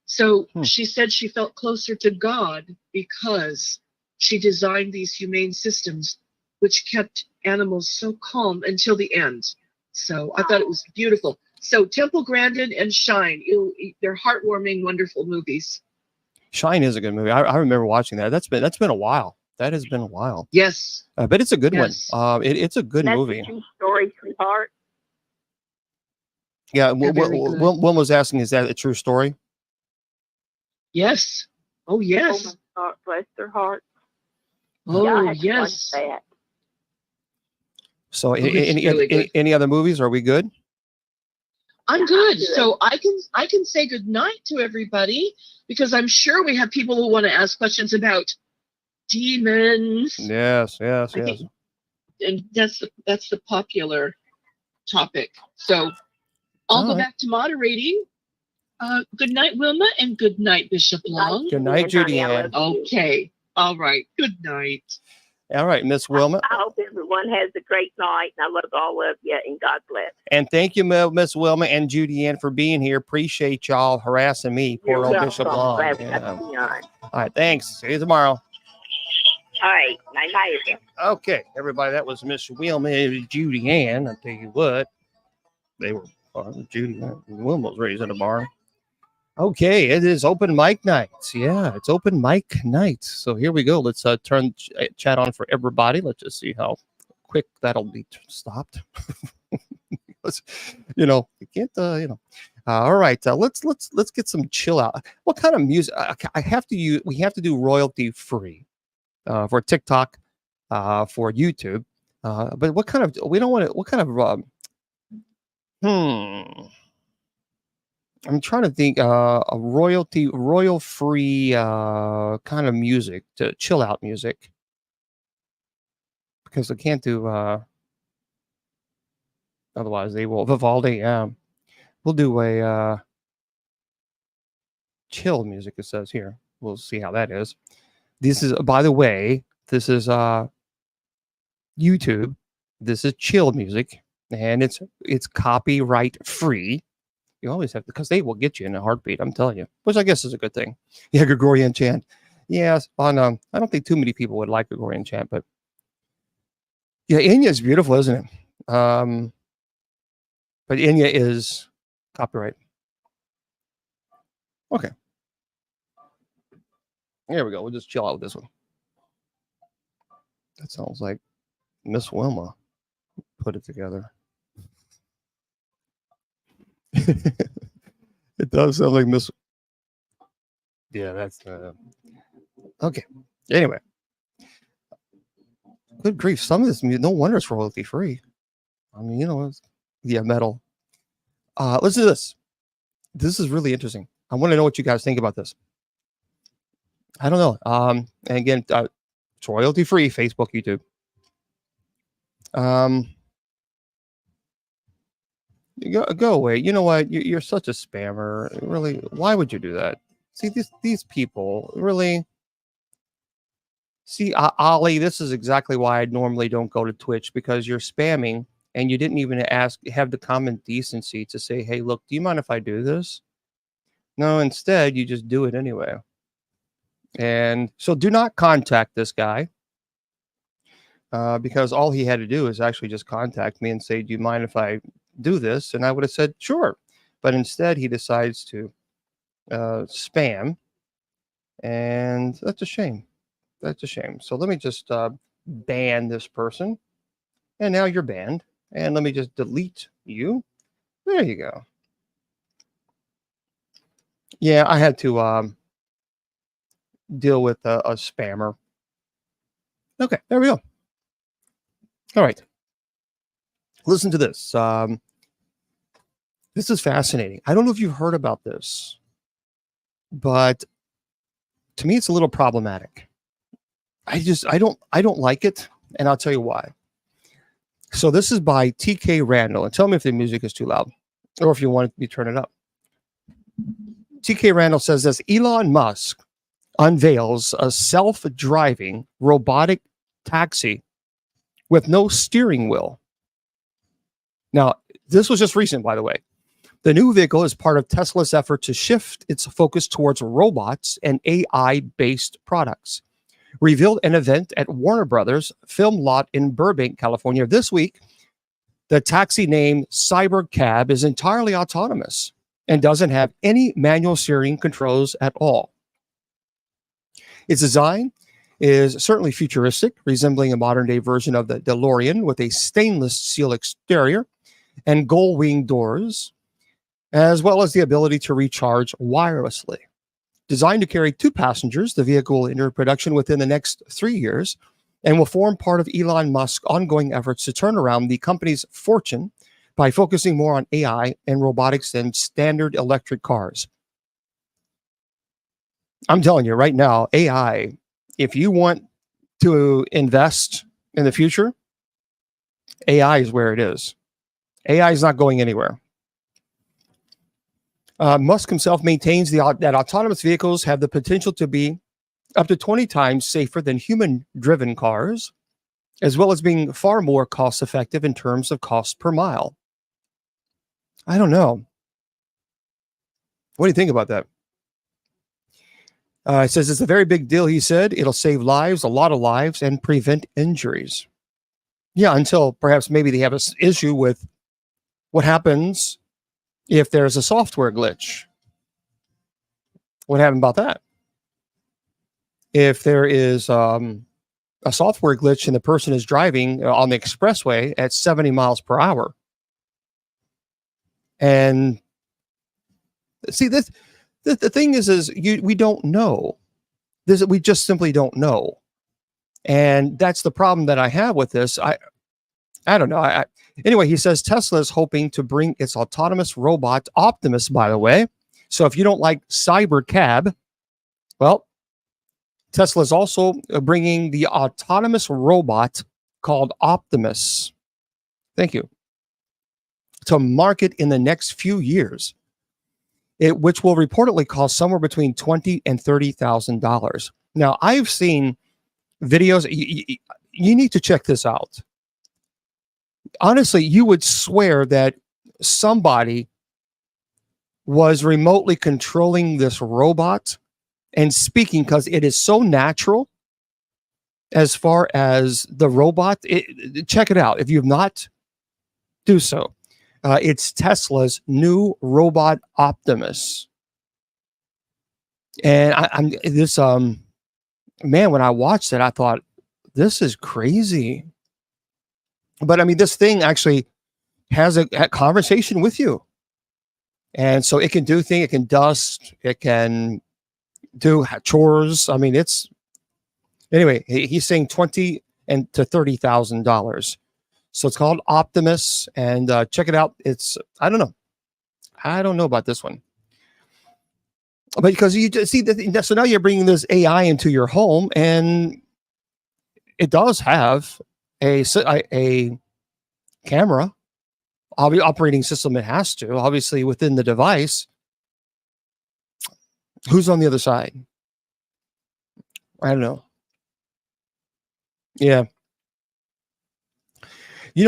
So she said she felt closer to God because she designed these humane systems, which kept animals so calm until the end. So I thought it was beautiful. So Temple Grandin and Shine, they're heartwarming, wonderful movies. Shine is a good movie. I remember watching that. That's been a while. That has been a while. Yes. But it's a good Yes. one. It's a good That's movie. a true story, sweetheart. Yeah. They're very good. One was asking, is that a true story? Yes. Oh, Oh yes. my God, bless their heart. Oh, Yeah, I have to watch yes. that. So it's really good. any other movies? Are we good? I'm Yeah, good. good. So I can say good night to everybody because I'm sure we have people who want to ask questions about demons. Yes. I think, and that's the popular topic. So I'll All go right. back to moderating. Good night, Wilma, and good night, Bishop Long. Good night, Judy honey, I Ann. love you. Okay. All right. Good night. All right, Miss Wilma. I hope everyone has a great night, and I love all of you, and God bless. And thank you, Miss Wilma and Judy Ann, for being here. Appreciate y'all harassing me, poor You're old welcome. Bishop Long. Glad we Yeah. got to be on. All right, thanks. See you tomorrow. All right. Night, night. Okay, everybody, that was Miss Wilma and Judy Ann. I'll tell you what, they were Judy Ann. Wilma was raised in a barn. Okay, it is open mic nights. Yeah, it's open mic nights. So here we go. Let's turn chat on for everybody. Let's just see how quick that'll be stopped. You can't. All right, let's get some chill out. What kind of music? I have to use. We have to do royalty free for TikTok, for YouTube. But what kind of? We don't want to. What kind of? I'm trying to think a royal free kind of music, to chill out music. because I can't do. Otherwise, they will. Vivaldi. We'll do a chill music. It says here. We'll see how that is. This is, by the way, this is YouTube. This is chill music, and it's copyright free. You always have to, because they will get you in a heartbeat. I'm telling you, which I guess is a good thing. Yeah, Gregorian chant. Yes, on I don't think too many people would like Gregorian chant, but yeah, Enya is beautiful, isn't it? But Enya is copyright. Okay. There we go. We'll just chill out with this one. That sounds like Miss Wilma put it together. It does sound like Miss. Yeah, that's okay. Anyway, good grief! Some of this music, no wonder it's royalty free. I mean, yeah, metal. Listen to this. This is really interesting. I want to know what you guys think about this. I don't know. And again, it's royalty free. Facebook, YouTube. Go away. You know what? You're such a spammer. Really, why would you do that? See, these people really. See, Ali, this is exactly why I normally don't go to Twitch, because you're spamming and you didn't even have the common decency to say, hey, look, do you mind if I do this? No, instead, you just do it anyway. And so do not contact this guy, because all he had to do is actually just contact me and say, do you mind if I do this? And I would have said, sure. But instead, he decides to spam. And that's a shame. That's a shame. So let me just ban this person. And now you're banned. And let me just delete you. There you go. Yeah, I had to deal with a spammer. Okay, there we go. All right. Listen to this. This is fascinating. I don't know if you've heard about this, but to me, it's a little problematic. I don't like it, and I'll tell you why. So this is by TK Randall, and tell me if the music is too loud, or if you want me to turn it up. TK Randall says this: Elon Musk unveils a self-driving robotic taxi with no steering wheel. Now, this was just recent, by the way. The new vehicle is part of Tesla's effort to shift its focus towards robots and AI-based products. Revealed an event at Warner Brothers Film Lot in Burbank, California this week, the taxi named Cybercab is entirely autonomous and doesn't have any manual steering controls at all. Its design is certainly futuristic, resembling a modern-day version of the DeLorean with a stainless steel exterior and gull-wing doors, as well as the ability to recharge wirelessly. Designed to carry 2 passengers, the vehicle will enter production within the next 3 years and will form part of Elon Musk's ongoing efforts to turn around the company's fortune by focusing more on AI and robotics than standard electric cars. I'm telling you right now, AI, if you want to invest in the future, AI is where it is. AI is not going anywhere. Musk himself maintains that autonomous vehicles have the potential to be up to 20 times safer than human-driven cars, as well as being far more cost-effective in terms of cost per mile. I don't know. What do you think about that? It says it's a very big deal, he said. It'll save lives, a lot of lives, and prevent injuries. Yeah, until perhaps maybe they have an issue with what happens if there's a software glitch. What happened about that? If there is a software glitch and the person is driving on the expressway at 70 miles per hour. And see, the thing is we don't know. We just simply don't know. And that's the problem that I have with this. I don't know. Anyway, he says Tesla is hoping to bring its autonomous robot, Optimus, by the way. So if you don't like Cybercab, well, Tesla is also bringing the autonomous robot called Optimus. Thank you. To market in the next few years, which will reportedly cost somewhere between $20,000 and $30,000. Now, I've seen videos. You need to check this out. Honestly, you would swear that somebody was remotely controlling this robot and speaking, because it is so natural as far as the robot. Check it out. If you've not, do so. It's Tesla's new robot Optimus. And I'm this man, when I watched it, I thought, this is crazy. But I mean, this thing actually has a conversation with you. And so it can do things, it can dust, it can do chores. I mean, anyway, he's saying $20,000 to $30,000. So it's called Optimus, and check it out. I don't know about this one, but because you just see so now you're bringing this AI into your home, and it does have a camera, operating system. It has to, obviously, within the device. Who's on the other side? I don't know. Yeah.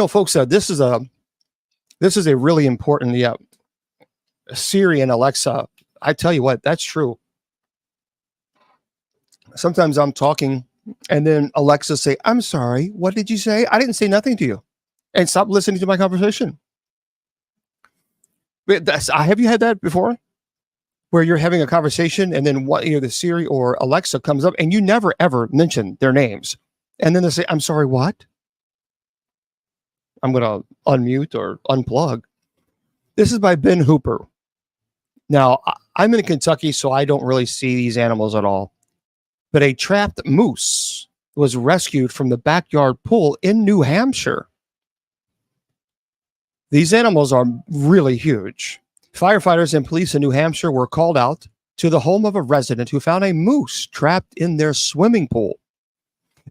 Folks, this is a really important, Siri and Alexa. I tell you what, that's true. Sometimes I'm talking and then Alexa say, "I'm sorry, what did you say? I didn't say nothing to you," and stop listening to my conversation. Have you had that before? Where you're having a conversation and then the Siri or Alexa comes up and you never ever mention their names. And then they say, "I'm sorry, what?" I'm going to unmute or unplug. This is by Ben Hooper. Now, I'm in Kentucky, so I don't really see these animals at all. But a trapped moose was rescued from the backyard pool in New Hampshire. These animals are really huge. Firefighters and police in New Hampshire were called out to the home of a resident who found a moose trapped in their swimming pool.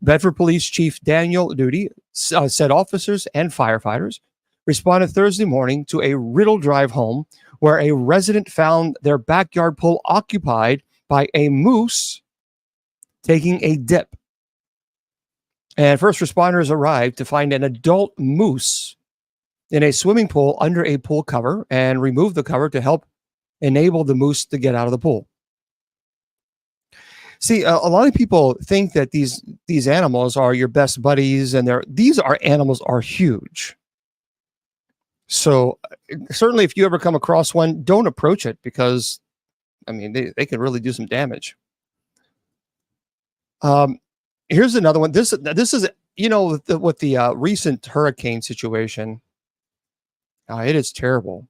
Bedford Police Chief Daniel Doody said officers and firefighters responded Thursday morning to a Riddle Drive home where a resident found their backyard pool occupied by a moose taking a dip. And first responders arrived to find an adult moose in a swimming pool under a pool cover and remove the cover to help enable the moose to get out of the pool. See, a lot of people think that these animals are your best buddies, and animals are huge. So certainly if you ever come across one, don't approach it, because I mean, they can really do some damage. Here's another one. This is, with the recent hurricane situation, it is terrible.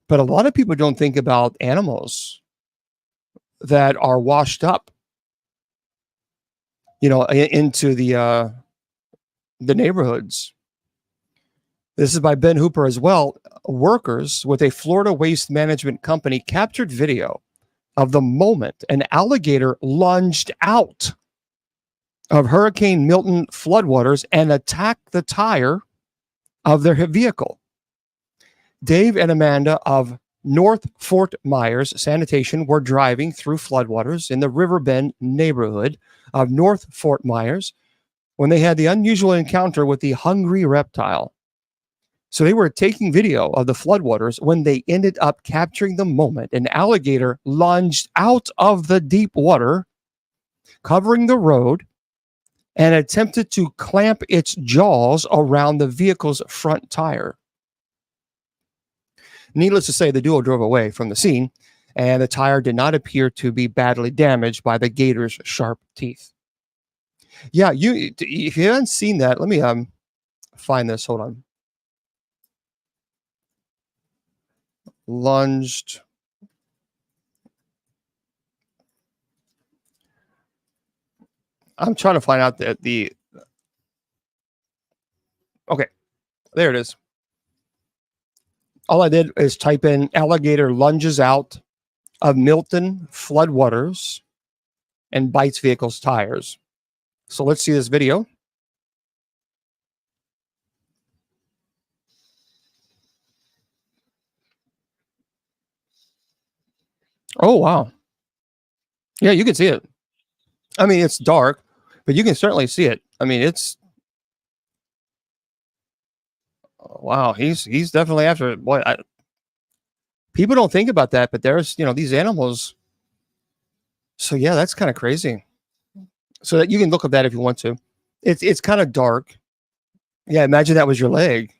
But a lot of people don't think about animals that are washed up, into the neighborhoods. This is by Ben Hooper as well. Workers with a Florida waste management company captured video of the moment an alligator lunged out of Hurricane Milton floodwaters and attacked the tire of their vehicle. Dave and Amanda of North Fort Myers Sanitation were driving through floodwaters in the Riverbend neighborhood of North Fort Myers when they had the unusual encounter with the hungry reptile. So they were taking video of the floodwaters when they ended up capturing the moment an alligator lunged out of the deep water, covering the road, and attempted to clamp its jaws around the vehicle's front tire. Needless to say, the duo drove away from the scene, and the tire did not appear to be badly damaged by the gator's sharp teeth. Yeah, if you haven't seen that, let me find this. Hold on. Lunged. I'm trying to find out the okay, there it is. All I did is type in alligator lunges out of Milton floodwaters and bites vehicle's tires. So let's see this video. Oh, wow. Yeah, you can see it. I mean, it's dark, but you can certainly see it. I mean, it's wow. He's definitely after it. Boy, people don't think about that, but there's these animals. So yeah, that's kind of crazy. So that you can look at that if you want to. It's kind of dark. Yeah, imagine that was your leg.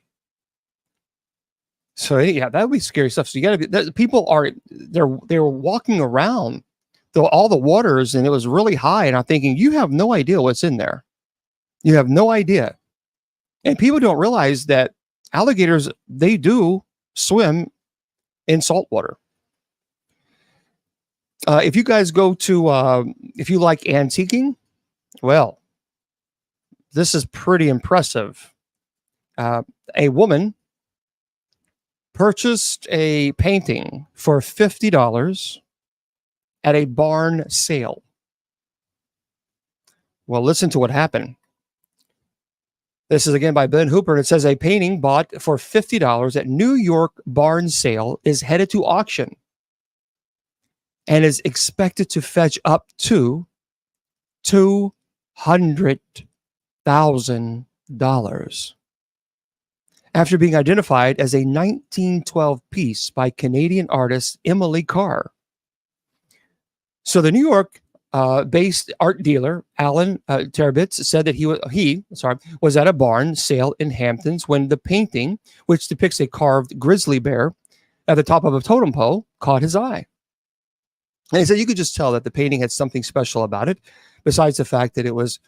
So yeah, that would be scary stuff. So you got to be. People are they're walking around all the waters, and it was really high. And I'm thinking, you have no idea what's in there. You have no idea. And people don't realize that alligators, they do swim in salt water. If you guys go to, if you like antiquing, well, this is pretty impressive. A woman purchased a painting for $50 at a barn sale. Well, listen to what happened. This is again by Ben Hooper, and it says a painting bought for $50 at New York barn sale is headed to auction and is expected to fetch up to $200,000 after being identified as a 1912 piece by Canadian artist Emily Carr. So the New York based art dealer Alan Terabitz said that he was at a barn sale in Hamptons when the painting, which depicts a carved grizzly bear at the top of a totem pole, caught his eye. And he said you could just tell that the painting had something special about it, besides the fact that it was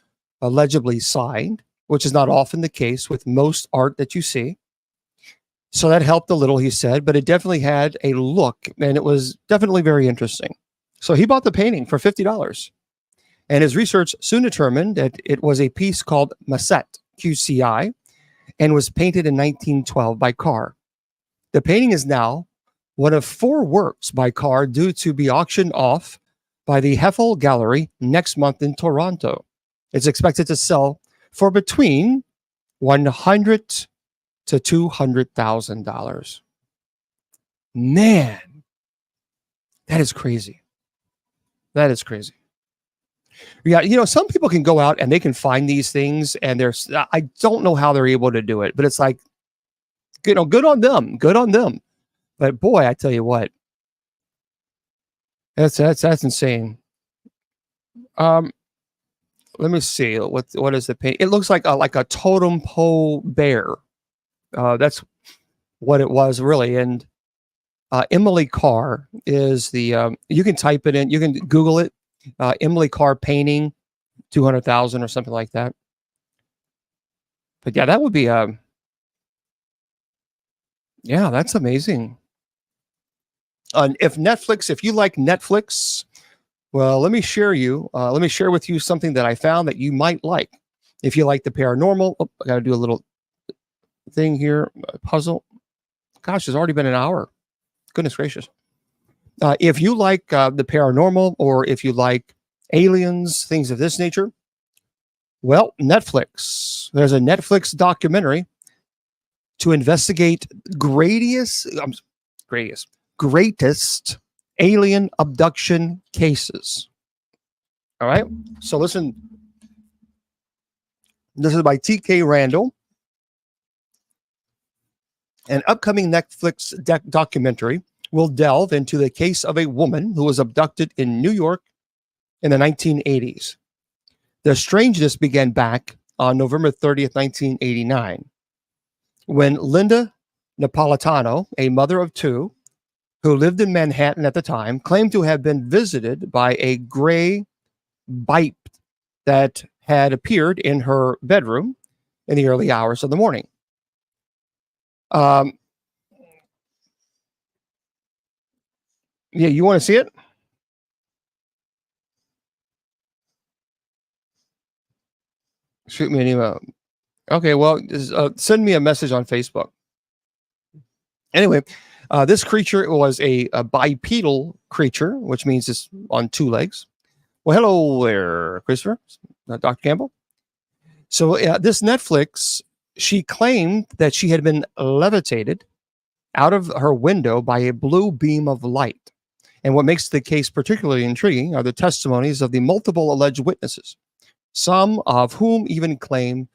allegedly signed, which is not often the case with most art that you see. So that helped a little, he said, but it definitely had a look, and it was definitely very interesting. So he bought the painting for $50. And his research soon determined that it was a piece called Macette, QCI, and was painted in 1912 by Carr. The painting is now one of 4 works by Carr due to be auctioned off by the Heffel Gallery next month in Toronto. It's expected to sell for between $100,000 to $200,000. Man, that is crazy. That is crazy. Yeah, some people can go out and they can find these things, and I don't know how they're able to do it, but it's like, good on them. Good on them. But boy, I tell you what, that's insane. Let me see what is the paint. It looks like a totem pole bear. That's what it was really. And Emily Carr is the. You can type it in. You can Google it. Emily Carr painting, 200,000 or something like that. But yeah, that would be. Yeah, that's amazing. If you like Netflix, well, let me share with you something that I found that you might like. If you like the paranormal, I got to do a little thing here, puzzle. Gosh, it's already been an hour. Goodness gracious. If you like the paranormal, or if you like aliens, things of this nature, well, Netflix. There's a Netflix documentary to investigate greatest alien abduction cases. All right. So listen, this is by T.K. Randall. An upcoming Netflix documentary will delve into the case of a woman who was abducted in New York in the 1980s. The strangeness began back on November 30th, 1989, when Linda Napolitano, a mother of 2, who lived in Manhattan at the time, claimed to have been visited by a gray biped that had appeared in her bedroom in the early hours of the morning. Yeah, you want to see it? Shoot me an email. Okay, well, send me a message on Facebook. Anyway, this creature was a bipedal creature, which means it's on 2 legs. Well, hello there, Christopher, Dr. Campbell. So this Netflix, she claimed that she had been levitated out of her window by a blue beam of light. And what makes the case particularly intriguing are the testimonies of the multiple alleged witnesses, some of whom even claim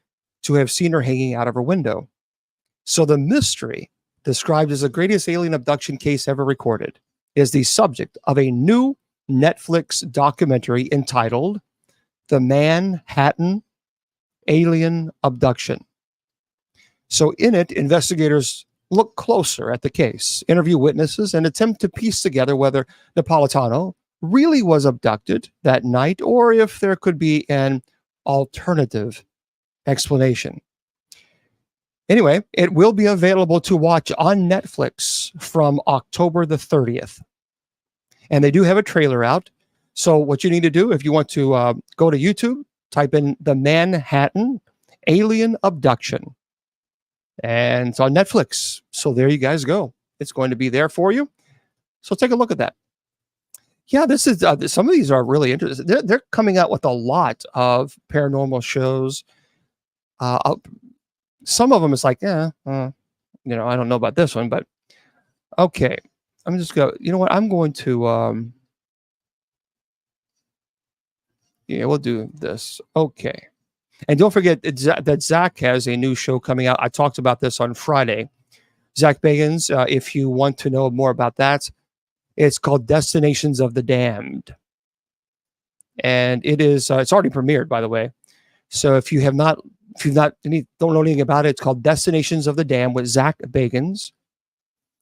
to have seen her hanging out of her window. So the mystery, described as the greatest alien abduction case ever recorded, is the subject of a new Netflix documentary entitled The Manhattan Alien Abduction. So in it, investigators look closer at the case, interview witnesses, and attempt to piece together whether Napolitano really was abducted that night or if there could be an alternative explanation. Anyway, it will be available to watch on Netflix from October the 30th. And they do have a trailer out. So what you need to do, if you want to go to YouTube, type in The Manhattan Alien Abduction. And it's on Netflix. So there you guys go. It's going to be there for you. So take a look at that. Yeah, this is some of these are really interesting. They're coming out with a lot of paranormal shows. Some of them is like, I don't know about this one, but okay. I'm just going. You know what? I'm going to. We'll do this. Okay. And don't forget that Zach has a new show coming out. I talked about this on Friday. Zach Bagans, if you want to know more about that, it's called Destinations of the Damned. And it is, it's already premiered, by the way. So if you don't know anything about it, it's called Destinations of the Damned with Zach Bagans.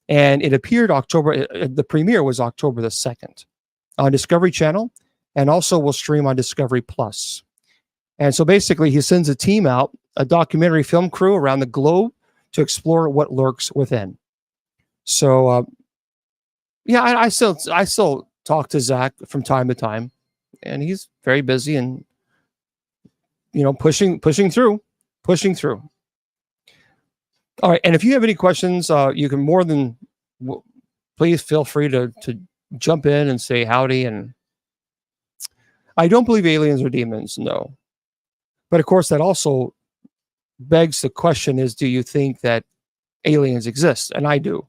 And it appeared the premiere was October the 2nd on Discovery Channel, and also will stream on Discovery Plus. And so basically, he sends a team out, a documentary film crew around the globe to explore what lurks within. So, I still talk to Zach from time to time, and he's very busy and pushing through. All right, and if you have any questions, you can please feel free to jump in and say howdy. And I don't believe aliens are demons, no. But of course, that also begs the question is, do you think that aliens exist? And I do.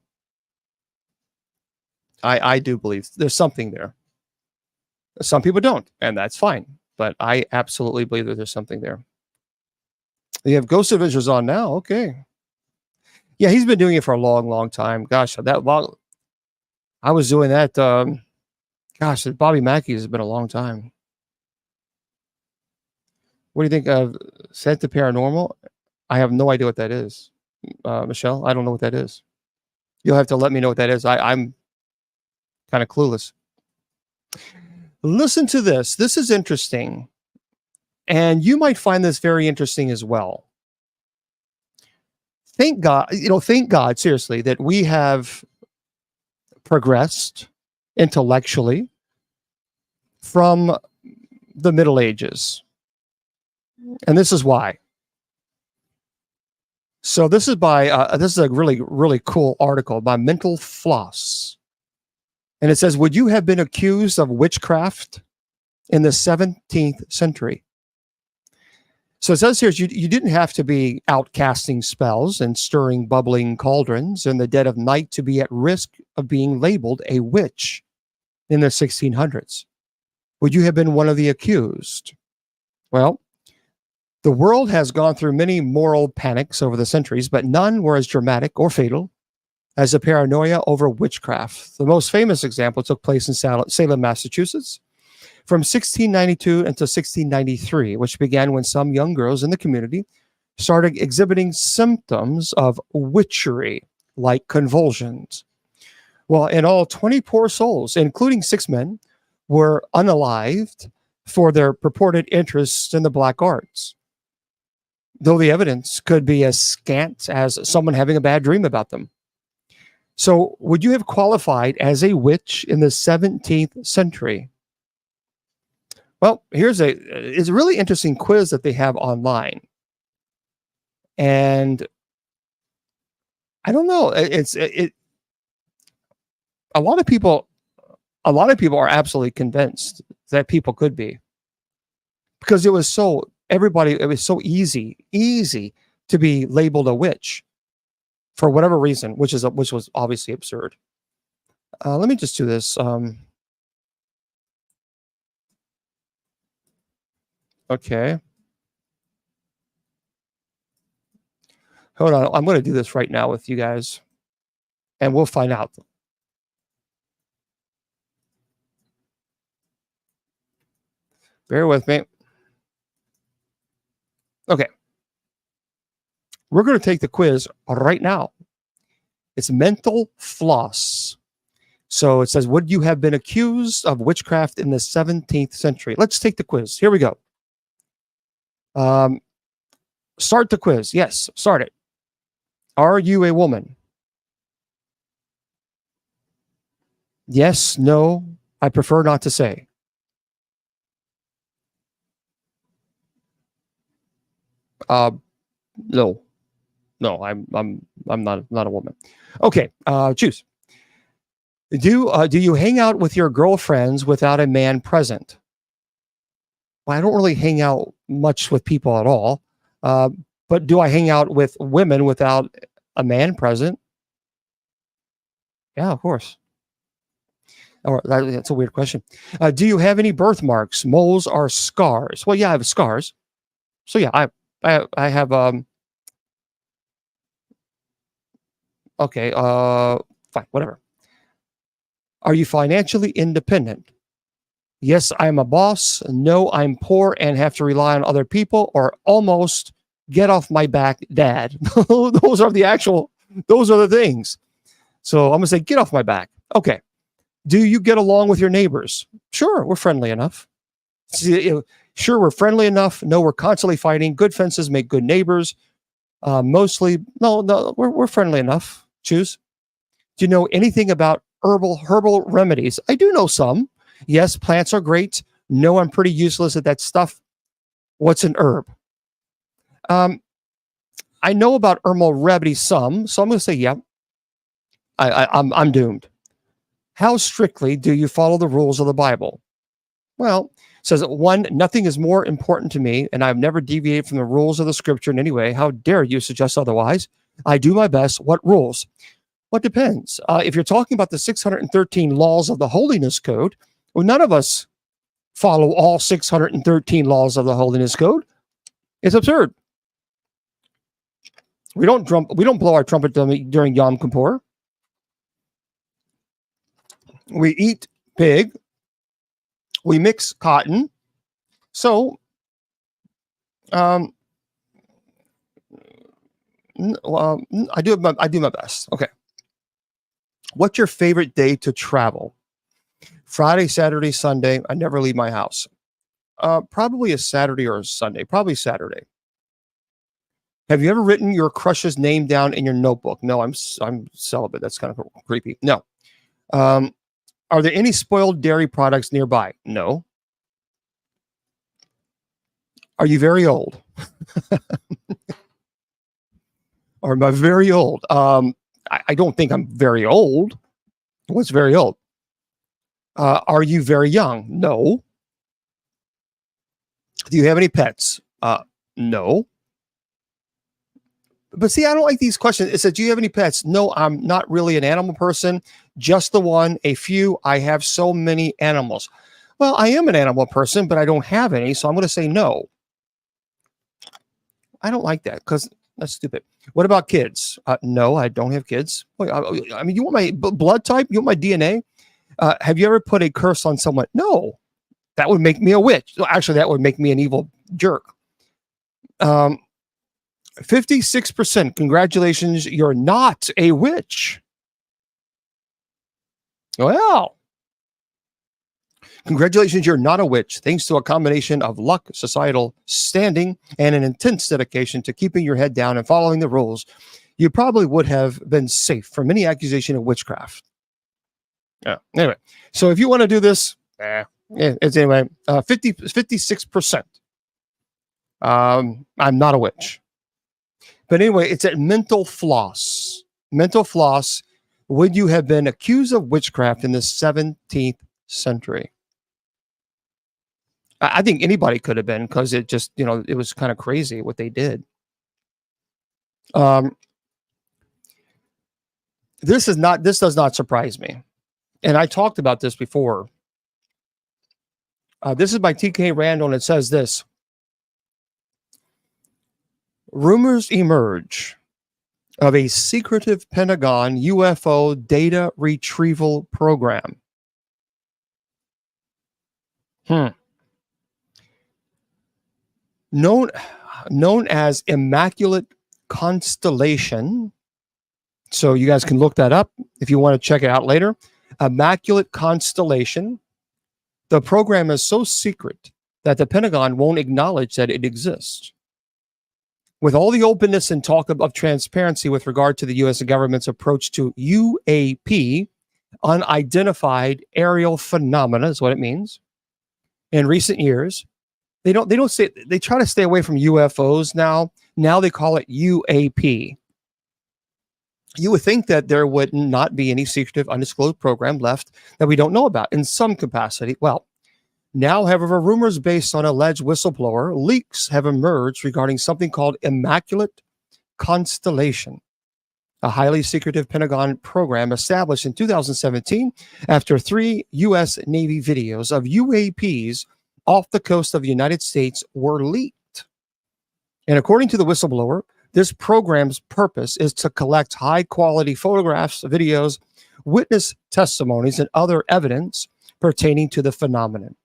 I do believe there's something there. Some people don't, and that's fine. But I absolutely believe that there's something there. You have Ghost Adventures on now. Okay. Yeah, he's been doing it for a long, long time. Gosh, that long. I was doing that. Bobby Mackey has been a long time. What do you think of Set to Paranormal? I have no idea what that is. Michelle, I don't know what that is. You'll have to let me know what that is. I'm kind of clueless. Listen to this. This is interesting. And you might find this very interesting as well. Thank God, seriously, that we have progressed intellectually from the Middle Ages. And this is why. So this is this is a really, really cool article by Mental Floss. And it says, would you have been accused of witchcraft in the 17th century? So it says here, you didn't have to be out casting spells and stirring bubbling cauldrons in the dead of night to be at risk of being labeled a witch in the 1600s. Would you have been one of the accused? Well, the world has gone through many moral panics over the centuries, but none were as dramatic or fatal as the paranoia over witchcraft. The most famous example took place in Salem, Massachusetts, from 1692 until 1693, which began when some young girls in the community started exhibiting symptoms of witchery, like convulsions. Well, in all, 20 poor souls, including 6 men, were unalived for their purported interests in the black arts, though the evidence could be as scant as someone having a bad dream about them. So, would you have qualified as a witch in the 17th century? Well, it's a really interesting quiz that they have online. And I don't know, a lot of people are absolutely convinced that people could be, because it was so easy to be labeled a witch for whatever reason, which was obviously absurd. Let me just do this. Okay. Hold on. I'm going to do this right now with you guys, and we'll find out. Bear with me. Okay. We're going to take the quiz right now. It's mental floss. So it says, would you have been accused of witchcraft in the 17th century? Let's take the quiz. Here we go. Start the quiz. Yes, start it. Are you a woman? Yes, no, I prefer not to say. No, I'm not a woman. Okay, choose. Do you hang out with your girlfriends without a man present? Well, I don't really hang out much with people at all. But do I hang out with women without a man present? Yeah, of course. Or that's a weird question. Do you have any birthmarks, moles, or scars? Well, yeah, I have scars. So yeah, I have okay, fine, whatever. Are you financially independent? Yes, I'm a boss. No, I'm poor and have to rely on other people, or almost get off my back, dad. Those are the things. So I'm going to say, get off my back. Okay. Do you get along with your neighbors? Sure, we're friendly enough. Sure, we're friendly enough. No, we're constantly fighting. Good fences make good neighbors. Mostly, no, we're friendly enough. Choose. Do you know anything about herbal remedies? I do know some. Yes, plants are great. No, I'm pretty useless at that stuff. What's an herb? I know about herbal remedies some, so I'm going to say, yeah, I'm doomed. How strictly do you follow the rules of the Bible? Well, it says, one, nothing is more important to me, and I've never deviated from the rules of the scripture in any way. How dare you suggest otherwise? I do my best. What rules? What depends? If you're talking about the 613 laws of the Holiness Code, well, none of us follow all 613 laws of the Holiness Code. It's absurd. We don't blow our trumpet during Yom Kippur. We eat pig. We mix cotton. So, I do my best. Okay. What's your favorite day to travel? Friday, Saturday, Sunday. I never leave my house. Probably a Saturday or a Sunday. Probably Saturday. Have you ever written your crush's name down in your notebook? No, I'm celibate. That's kind of creepy. No. Are there any spoiled dairy products nearby? No. Are you very old? Or am I very old? I don't think I'm very old. What's very old? Are you very young? No. Do you have any pets? No. But see, I don't like these questions. It says, do you have any pets? No, I'm not really an animal person. Just the one, a few. I have so many animals. Well, I am an animal person, but I don't have any. So I'm going to say no. I don't like that because that's stupid. What about kids? No, I don't have kids. Wait, I mean, you want my blood type? You want my DNA? Have you ever put a curse on someone? No, that would make me a witch. Actually, that would make me an evil jerk. 56%. Congratulations, you're not a witch. Well, congratulations, you're not a witch. Thanks to a combination of luck, societal standing, and an intense dedication to keeping your head down and following the rules, you probably would have been safe from any accusation of witchcraft. Yeah. Anyway, so if you want to do this, it's anyway, 56%. I'm not a witch. But anyway, it's a mental floss. Mental floss. Would you have been accused of witchcraft in the 17th century? I think anybody could have been because it just, it was kind of crazy what they did. This does not surprise me. And I talked about this before. This is by TK Randall, and it says this. Rumors emerge of a secretive Pentagon UFO data retrieval program. Known as Immaculate Constellation. So you guys can look that up if you want to check it out later. Immaculate Constellation. The program is so secret that the Pentagon won't acknowledge that it exists. With all the openness and talk of transparency with regard to the U.S. government's approach to UAP, unidentified aerial phenomena is what it means. In recent years, they try to stay away from UFOs now. Now they call it UAP. You would think that there would not be any secretive, undisclosed program left that we don't know about in some capacity. Well, now, however, rumors based on alleged whistleblower leaks have emerged regarding something called Immaculate Constellation, a highly secretive Pentagon program established in 2017 after 3 U.S. Navy videos of UAPs off the coast of the United States were leaked. And according to the whistleblower, this program's purpose is to collect high-quality photographs, videos, witness testimonies, and other evidence pertaining to the phenomenon.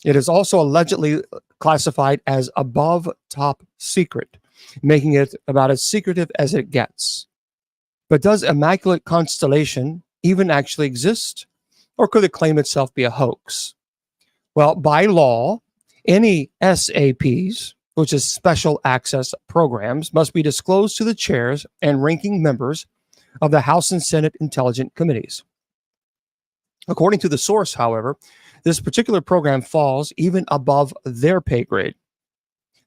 It is also allegedly classified as above top secret, making it about as secretive as it gets. But does Immaculate Constellation even actually exist? Or could it claim itself be a hoax? Well, by law, any SAPs, which is special access programs, must be disclosed to the chairs and ranking members of the House and Senate Intelligence Committees. According to the source, however, this particular program falls even above their pay grade.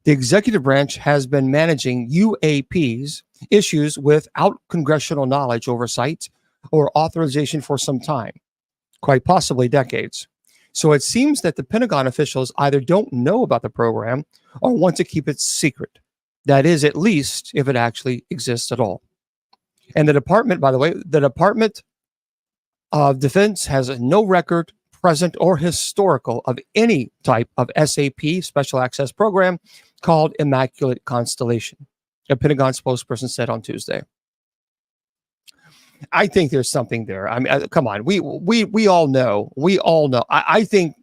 The executive branch has been managing UAPs issues without congressional knowledge, oversight, or authorization for some time, quite possibly decades. So it seems that the Pentagon officials either don't know about the program or want to keep it secret. That is, at least if it actually exists at all. And the department, by the way, the Department of Defense has no record, present or historical, of any type of SAP, special access program, called Immaculate Constellation, a Pentagon spokesperson said on Tuesday. I think there's something there. I mean, come on, we all know. We all know. I think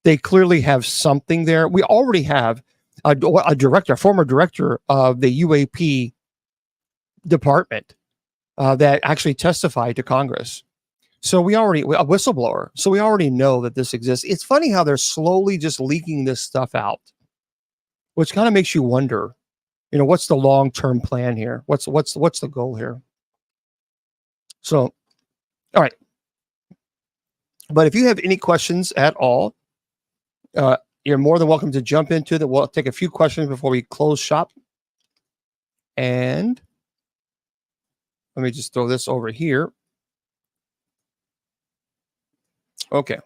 they clearly have something there. We already have a director, a former director of the UAP department that actually testified to Congress. So a whistleblower. So we already know that this exists. It's funny how they're slowly just leaking this stuff out, which kind of makes you wonder, what's the long-term plan here? What's the goal here? So, all right. But if you have any questions at all, you're more than welcome to jump into that. We'll take a few questions before we close shop. And let me just throw this over here. Okay.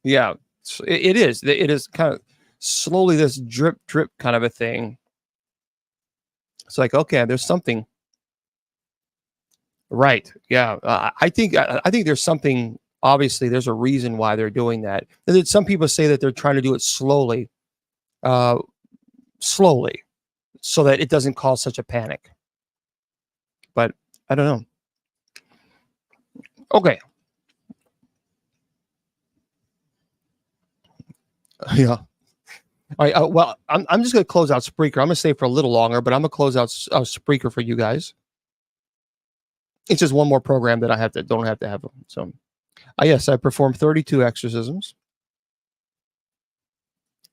Yeah, it is. It is kind of slowly this drip kind of a thing. It's like, okay, there's something. Right. Yeah. I think there's something. Obviously, there's a reason why they're doing that. And then some people say that they're trying to do it slowly, so that it doesn't cause such a panic. But I don't know. Okay. Yeah. All right. Well, I'm just going to close out Spreaker. I'm going to stay for a little longer, but I'm going to close out Spreaker for you guys. It's just one more program that I don't have to have. So, yes, I performed 32 exorcisms.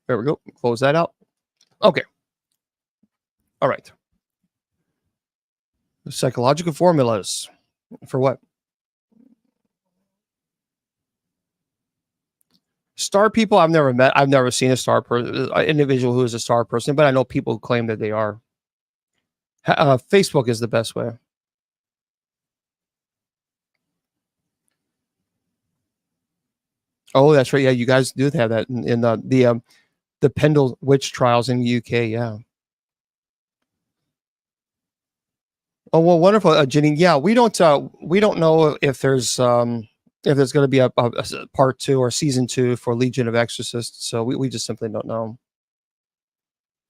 There we go. Close that out. Okay. All right. Psychological formulas for what? Star people I've never met. I've never seen a star person, an individual who is a star person, but I know people who claim that they are. Facebook is the best way. Oh, that's right. Yeah, you guys do have that in the Pendle witch trials in the UK. Yeah. Oh well, wonderful, Janine. Yeah, we don't know if there's going to be a part 2 or season 2 for Legion of Exorcists. So we just simply don't know.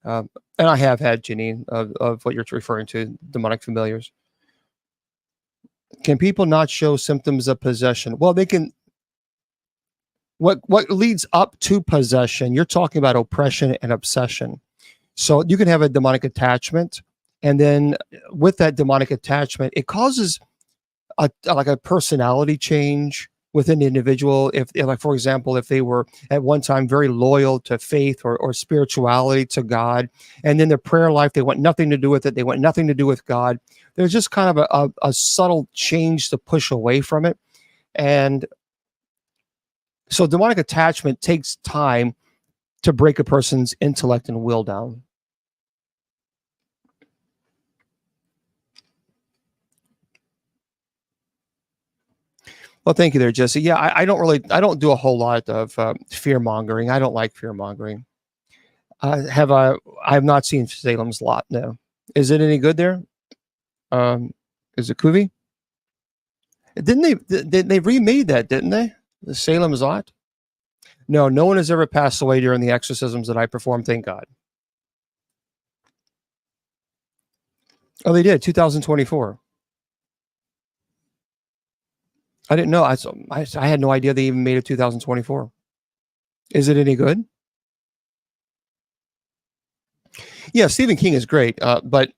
And I have had, Janine, of what you're referring to, demonic familiars. Can people not show symptoms of possession? Well, they can. What leads up to possession? You're talking about oppression and obsession. So you can have a demonic attachment, and then with that demonic attachment, it causes like a personality change within the individual. If like, for example, if they were at one time very loyal to faith or spirituality to God, and then their prayer life, they want nothing to do with it. They want nothing to do with God. There's just kind of a subtle change to push away from it. And so demonic attachment takes time to break a person's intellect and will down. Well, thank you there, Jesse. Yeah, I don't do a whole lot of fear mongering. I don't like fear mongering. I have not seen Salem's Lot. No, is it any good there? Is it Kuvi? Didn't they remade that? Didn't they? The Salem's Lot. No, no one has ever passed away during the exorcisms that I performed. Thank God. Oh, they did. 2024. I didn't know. I had no idea they even made it 2024. Is it any good? Yeah, Stephen King is great. But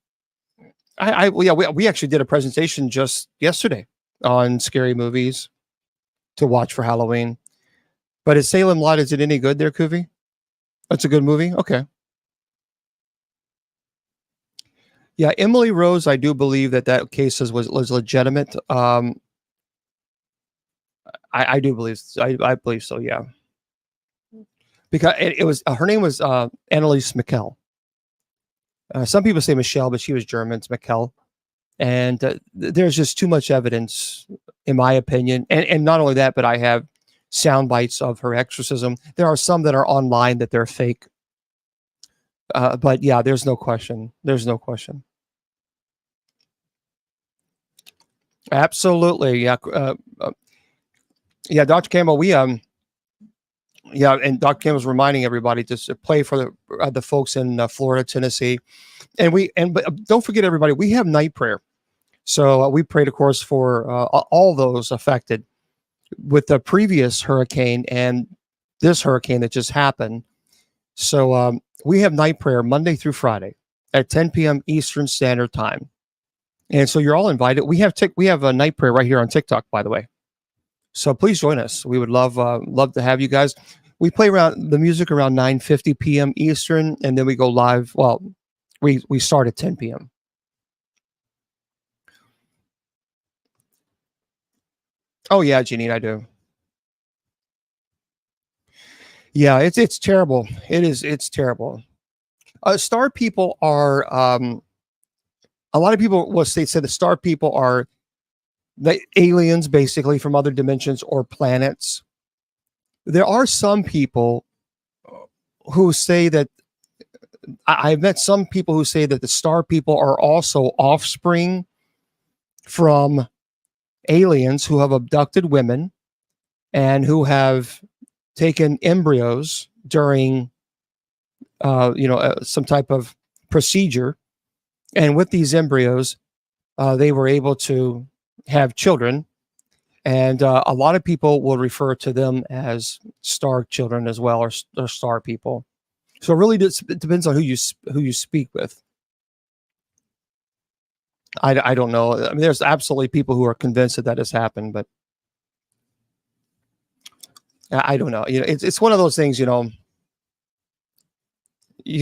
we actually did a presentation just yesterday on scary movies to watch for Halloween. But is Salem Lot, is it any good there, Kuvi? That's a good movie? Okay. Yeah, Emily Rose, I do believe that case was legitimate. I do believe, I believe so, yeah. Because it was, her name was Annalise Mikkel. Some people say Michelle, but she was German. It's Mikkel. And there's just too much evidence, in my opinion. And not only that, but I have sound bites of her exorcism. There are some that are online that they're fake. But yeah, there's no question. There's no question. Absolutely. Yeah. Yeah, Dr. Campbell, and Dr. Campbell's reminding everybody to play for the folks in Florida, Tennessee. But don't forget, everybody, we have night prayer. So we prayed, of course, for all those affected with the previous hurricane and this hurricane that just happened. So we have night prayer Monday through Friday at 10 p.m. Eastern Standard Time. And so you're all invited. We have a night prayer right here on TikTok, by the way. So please join us. We would love to have you guys. We play around the music around 9:50 p.m. Eastern, and then we go live. Well, we start at 10 p.m. Oh yeah, Janine, I do. Yeah, it's terrible. It's terrible. Star people are a lot of people will say the star people are the aliens, basically from other dimensions or planets. There are some people who say that I've met some people who say that the star people are also offspring from aliens who have abducted women and who have taken embryos during some type of procedure, and with these embryos they were able to have children, and a lot of people will refer to them as star children as well, or star people. So it really it depends on who you speak with. I don't know. I mean, there's absolutely people who are convinced that has happened, but I don't know. It's one of those things. You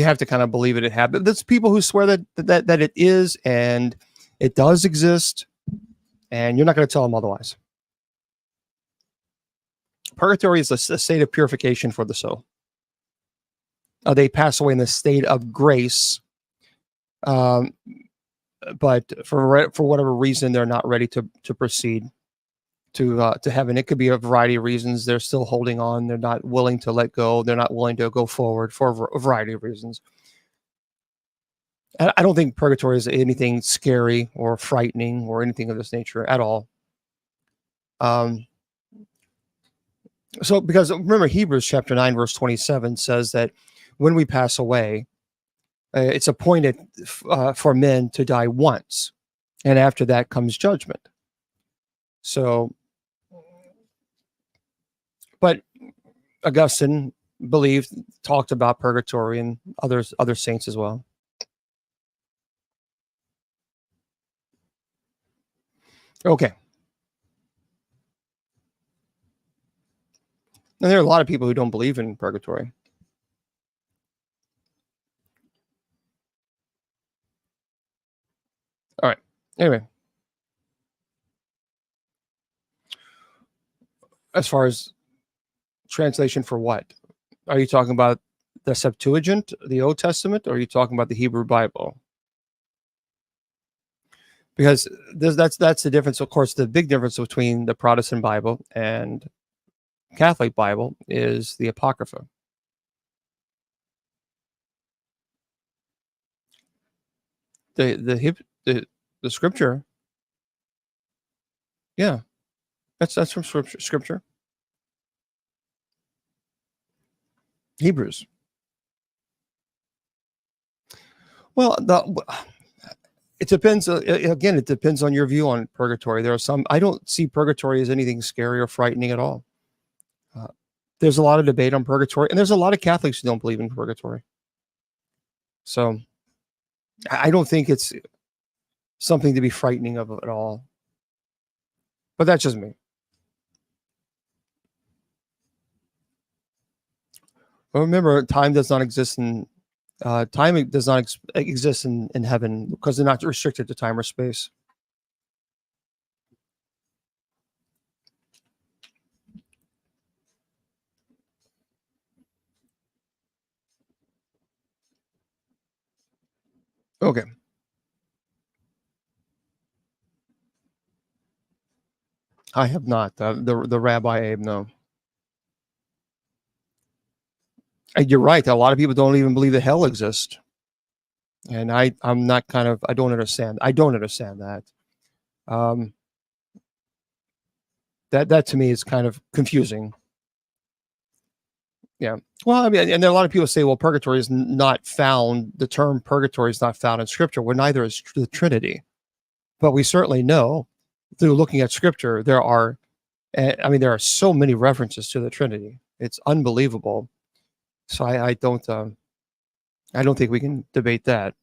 have to kind of believe it happened. There's people who swear that it is, and it does exist, and you're not going to tell them otherwise. Purgatory is a state of purification for the soul. They pass away in the state of grace, but for whatever reason, they're not ready to proceed to heaven. It could be a variety of reasons. They're still holding on. They're not willing to let go. They're not willing to go forward for a variety of reasons. I don't think purgatory is anything scary or frightening or anything of this nature at all. So because remember, Hebrews chapter 9, verse 27 says that when we pass away, It's appointed for men to die once, and after that comes judgment. So, but Augustine talked about purgatory, and other saints as well. Okay. And there are a lot of people who don't believe in purgatory. All right. Anyway, as far as translation for what? Are you talking about the Septuagint, the Old Testament, or are you talking about the Hebrew Bible? Because that's the difference. Of course, the big difference between the Protestant Bible and Catholic Bible is the Apocrypha. The scripture, yeah, that's from scripture. Hebrews. Well, it depends. Again, it depends on your view on purgatory. There are some. I don't see purgatory as anything scary or frightening at all. There's a lot of debate on purgatory, and there's a lot of Catholics who don't believe in purgatory. So, I don't think it's something to be frightening of at all. But that's just me. But remember, time does not exist in exist in heaven because they're not restricted to time or space. Okay. I have not. The Rabbi Abe, no. You're right. A lot of people don't even believe that hell exists. And I'm not I don't understand. I don't understand that. That to me is kind of confusing. Yeah. Well, I mean, and there are a lot of people say, well, purgatory is not found. The term purgatory is not found in scripture. Well, neither is the Trinity. But we certainly know through looking at scripture, there are so many references to the Trinity. It's unbelievable. So I don't think we can debate that.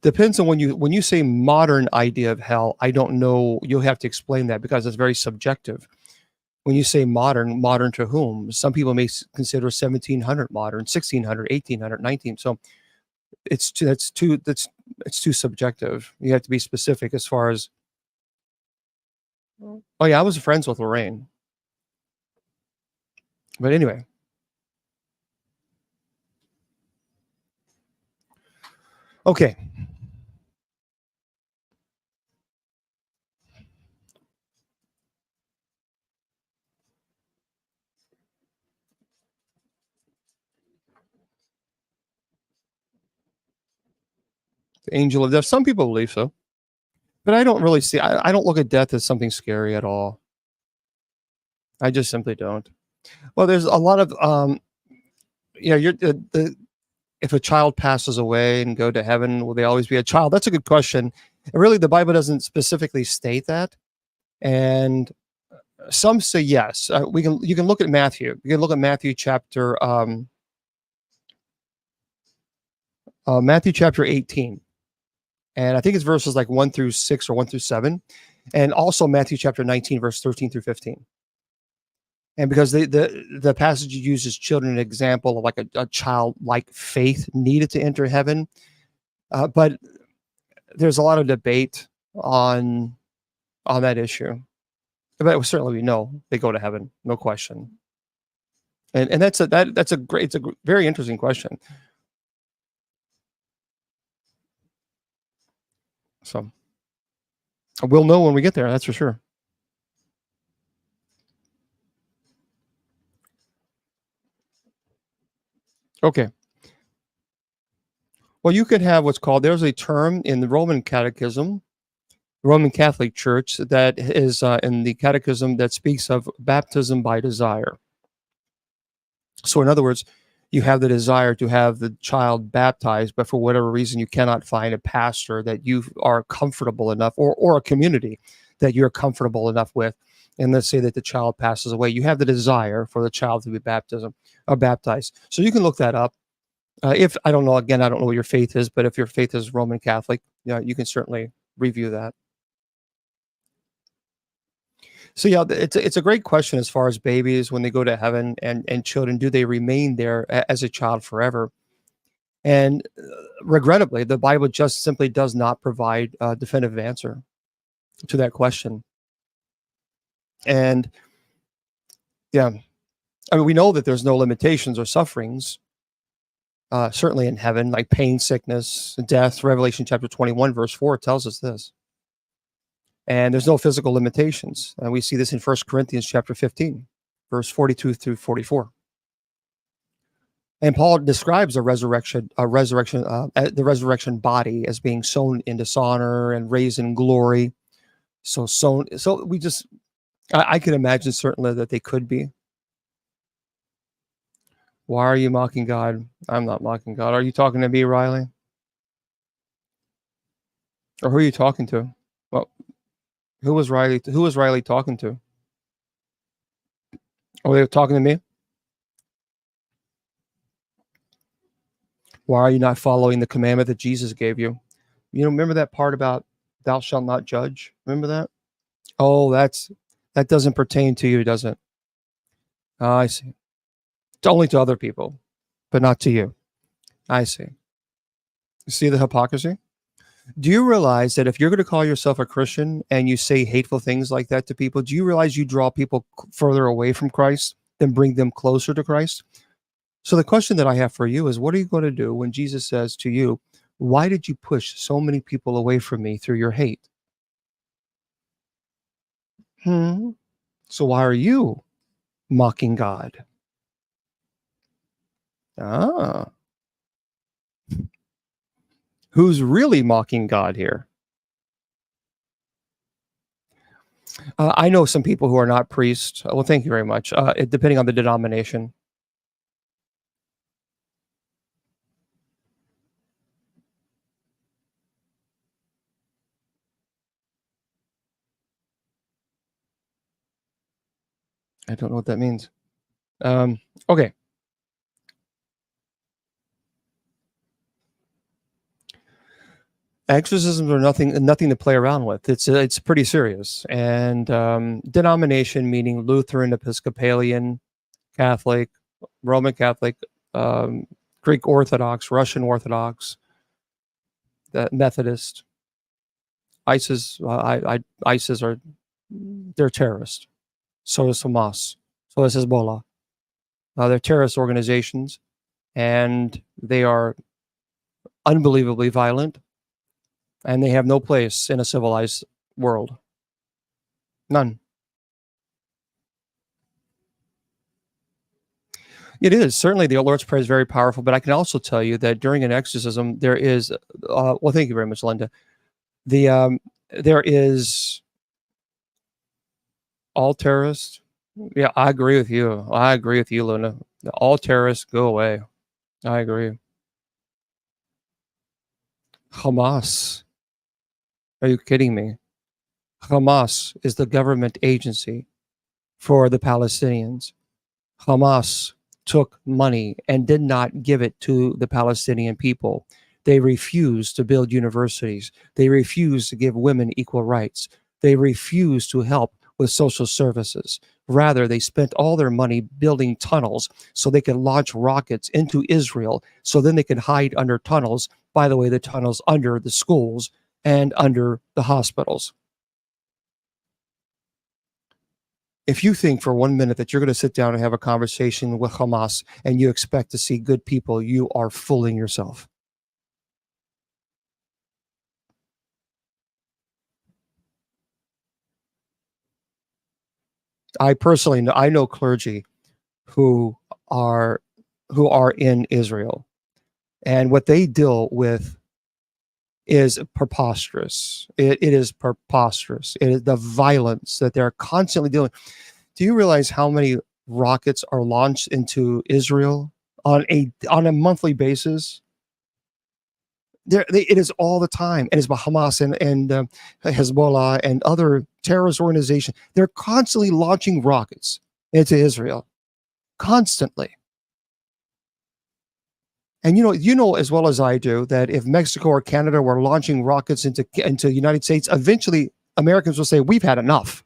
Depends on when you say modern idea of hell, I don't know. You'll have to explain that because it's very subjective. When you say modern to whom? Some people may consider 1700 modern, 1600, 1800, 19. So it's too subjective. You have to be specific as far as. Oh yeah, I was friends with Lorraine. But anyway. Okay. The angel of death. Some people believe so. But I don't really see, I don't look at death as something scary at all. I just simply don't. Well, there's a lot of, if a child passes away and go to heaven, will they always be a child? That's a good question. And really, the Bible doesn't specifically state that. And some say yes. You can look at Matthew. You can look at Matthew chapter 18. And I think it's verses like 1-6 or 1-7. And also Matthew chapter 19, verse 13 through 15. And because the passage uses children an example of like a childlike faith needed to enter heaven. But there's a lot of debate on that issue. But certainly we know they go to heaven, no question. And it's a very interesting question. So we'll know when we get there, that's for sure. Okay. Well, you could have what's called, there's a term in the Roman Catechism, Roman Catholic Church, that is in the Catechism that speaks of baptism by desire. So in other words, you have the desire to have the child baptized, but for whatever reason, you cannot find a pastor that you are comfortable enough, or a community that you're comfortable enough with. And let's say that the child passes away. You have the desire for the child to be baptized. So you can look that up. If I don't know, again, I don't know what your faith is, but if your faith is Roman Catholic, you can certainly review that. So yeah, it's a great question as far as babies when they go to heaven, and children, do they remain there as a child forever? And regrettably, the Bible just simply does not provide a definitive answer to that question. And yeah, I mean, we know that there's no limitations or sufferings, certainly in heaven, like pain, sickness, death. Revelation chapter 21, verse 4 tells us this. And there's no physical limitations. And we see this in 1 Corinthians chapter 15, verse 42 through 44. And Paul describes the resurrection body as being sown in dishonor and raised in glory. So I can imagine certainly that they could be. Why are you mocking God? I'm not mocking God. Are you talking to me, Riley? Or who are you talking to? Well, who was Riley talking to? Oh, they were talking to me? Why are you not following the commandment that Jesus gave you? You know, remember that part about thou shalt not judge? Remember that? Oh, that doesn't pertain to you, does it? Oh, I see. It's only to other people, but not to you. I see. See the hypocrisy? Do you realize that if you're going to call yourself a Christian and you say hateful things like that to people, do you realize you draw people further away from Christ than bring them closer to Christ? So the question that I have for you is, what are you going to do when Jesus says to you, why did you push so many people away from me through your hate? So why are you mocking God? Who's really mocking God here? I know some people who are not priests. Well, thank you very much. Depending on the denomination. I don't know what that means. Okay. Exorcisms are nothing to play around with. It's pretty serious. And denomination, meaning Lutheran, Episcopalian, Catholic, Roman Catholic, Greek Orthodox, Russian Orthodox, Methodist, ISIS. ISIS they're terrorists. So is Hamas. So is Hezbollah. They're terrorist organizations, and they are unbelievably violent, and they have no place in a civilized world. None. It is. Certainly the Lord's Prayer is very powerful, but I can also tell you that during an exorcism, there is, well, thank you very much, Linda. There is all terrorists. Yeah, I agree with you. I agree with you, Luna. All terrorists go away. I agree. Hamas. Are you kidding me? Hamas is the government agency for the Palestinians. Hamas took money and did not give it to the Palestinian people. They refused to build universities. They refused to give women equal rights. They refused to help with social services. Rather, they spent all their money building tunnels so they could launch rockets into Israel, so then they could hide under tunnels, by the way, the tunnels under the schools and under the hospitals. If you think for 1 minute that you're going to sit down and have a conversation with Hamas and you expect to see good people, you are fooling yourself. I personally know, I know clergy who are in Israel, and what they deal with is preposterous. It is preposterous. It is the violence that they're constantly dealing. Do you realize how many rockets are launched into Israel on a monthly basis. It is all the time. It is by Hamas and Hezbollah and other terrorist organizations. They're constantly launching rockets into Israel, constantly. And you know as well as I do that if Mexico or Canada were launching rockets into the United States, eventually Americans will say, we've had enough.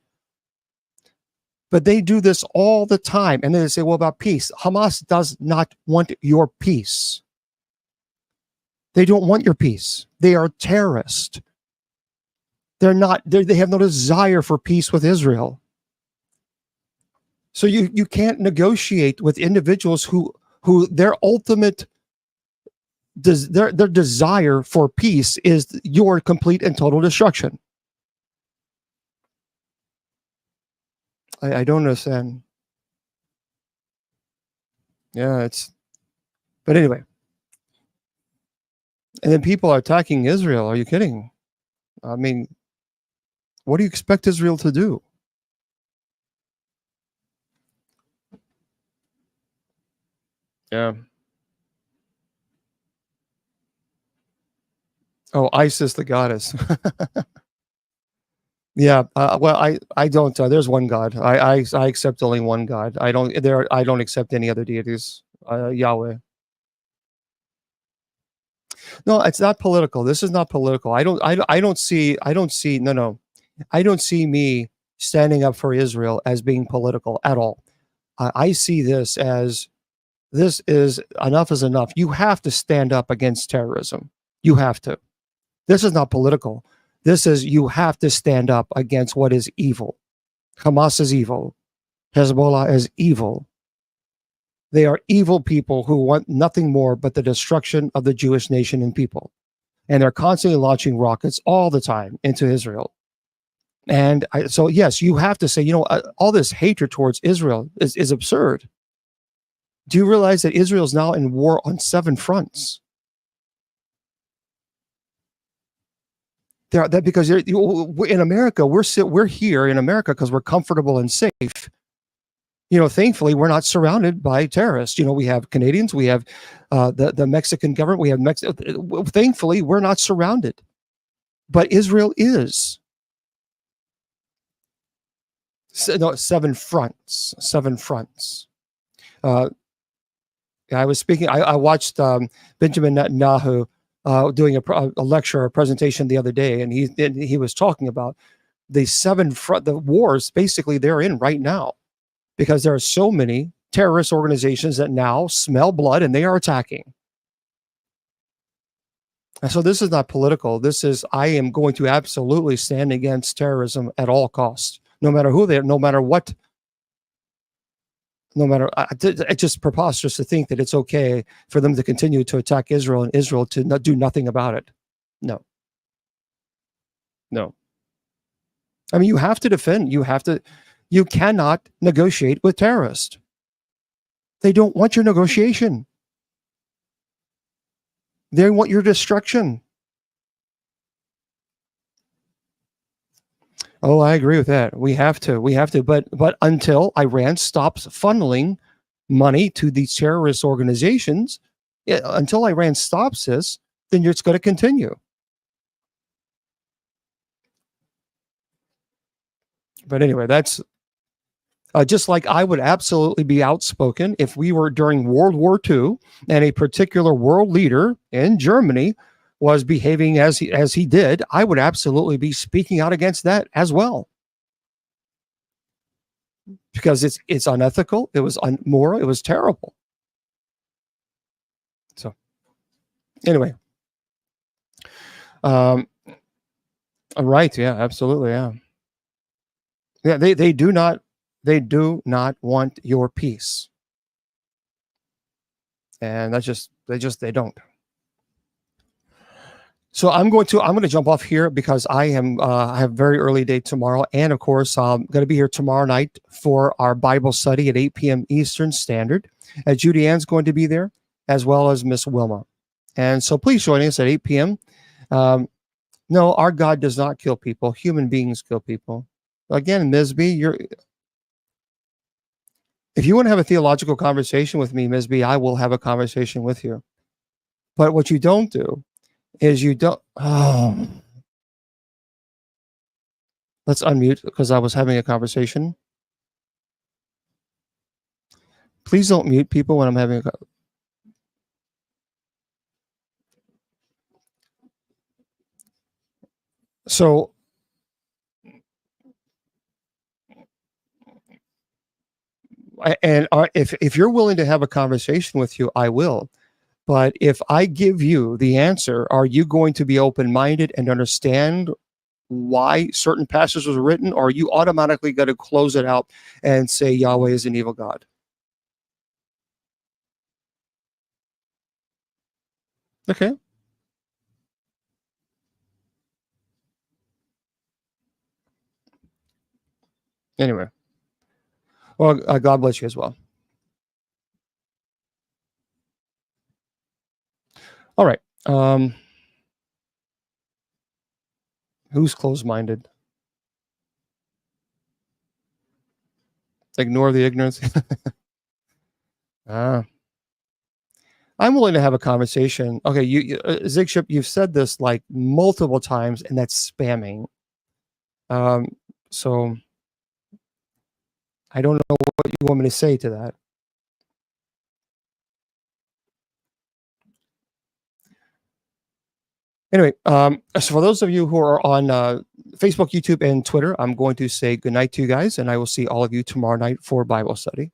But they do this all the time. And then they say, well, about peace. Hamas does not want your peace. They don't want your peace. They are terrorists. They have no desire for peace with Israel. So you can't negotiate with individuals who their ultimate their desire for peace is your complete and total destruction. I don't understand. Yeah, but anyway. And then people are attacking Israel. Are you kidding? I mean, what do you expect Israel to do? Yeah. Oh, Isis, the goddess. Yeah. Well, I don't. There's one God. I accept only one God. I don't accept any other deities. Yahweh. No, it's not political. This is not political. I don't see. No. I don't see me standing up for Israel as being political at all. I see this as enough is enough. You have to stand up against terrorism. You have to. This is not political. This is you have to stand up against what is evil. Hamas is evil. Hezbollah is evil. They are evil people who want nothing more but the destruction of the Jewish nation and people. And they're constantly launching rockets all the time into Israel. And so, yes, you have to say, all this hatred towards Israel is absurd. Do you realize that Israel is now in war on 7 fronts? Because in America, we're here in America because we're comfortable and safe. Thankfully, we're not surrounded by terrorists. We have Canadians, we have the Mexican government, we have Mexico. Thankfully, we're not surrounded, but Israel is. 7 fronts. 7 fronts. I was speaking. I watched Benjamin Netanyahu doing a lecture, a presentation the other day, and he was talking about the wars basically they're in right now, because there are so many terrorist organizations that now smell blood and they are attacking. And so this is not political. I am going to absolutely stand against terrorism at all costs, no matter who they are, no matter what. It's just preposterous to think that it's okay for them to continue to attack Israel and Israel to not do nothing about it. No. I mean, you have to defend. You cannot negotiate with terrorists. They don't want your negotiation. They want your destruction. Oh, I agree with that. We have to. But until Iran stops funneling money to these terrorist organizations, until Iran stops this, then it's going to continue. But anyway, that's just like I would absolutely be outspoken if we were during World War II and a particular world leader in Germany was behaving as he did. I would absolutely be speaking out against that as well, because it's unethical. It was immoral. It was terrible. So anyway, right? Yeah, absolutely. Yeah. They do not want your peace, and they don't. So I'm going to jump off here because I have a very early day tomorrow, and of course I'm going to be here tomorrow night for our Bible study at 8 p.m. Eastern Standard. Judy Ann's going to be there, as well as Miss Wilma, and so please join us at 8 p.m. No, our God does not kill people; human beings kill people. Again, Ms. B, If you want to have a theological conversation with me, Ms. B, I will have a conversation with you. But what you don't do is you don't. Oh. Let's unmute because I was having a conversation. Please don't mute people when I'm having a. So. And if you're willing to have a conversation with you, I will. But if I give you the answer, are you going to be open-minded and understand why certain passages were written, or are you automatically going to close it out and say Yahweh is an evil God? Okay. Anyway. Well, God bless you as well. All right. Who's closed-minded? Ignore the ignorance. I'm willing to have a conversation. Okay, Zigship, you've said this like multiple times, and that's spamming. So I don't know what you want me to say to that. Anyway, so for those of you who are on Facebook, YouTube, and Twitter, I'm going to say good night to you guys, and I will see all of you tomorrow night for Bible study.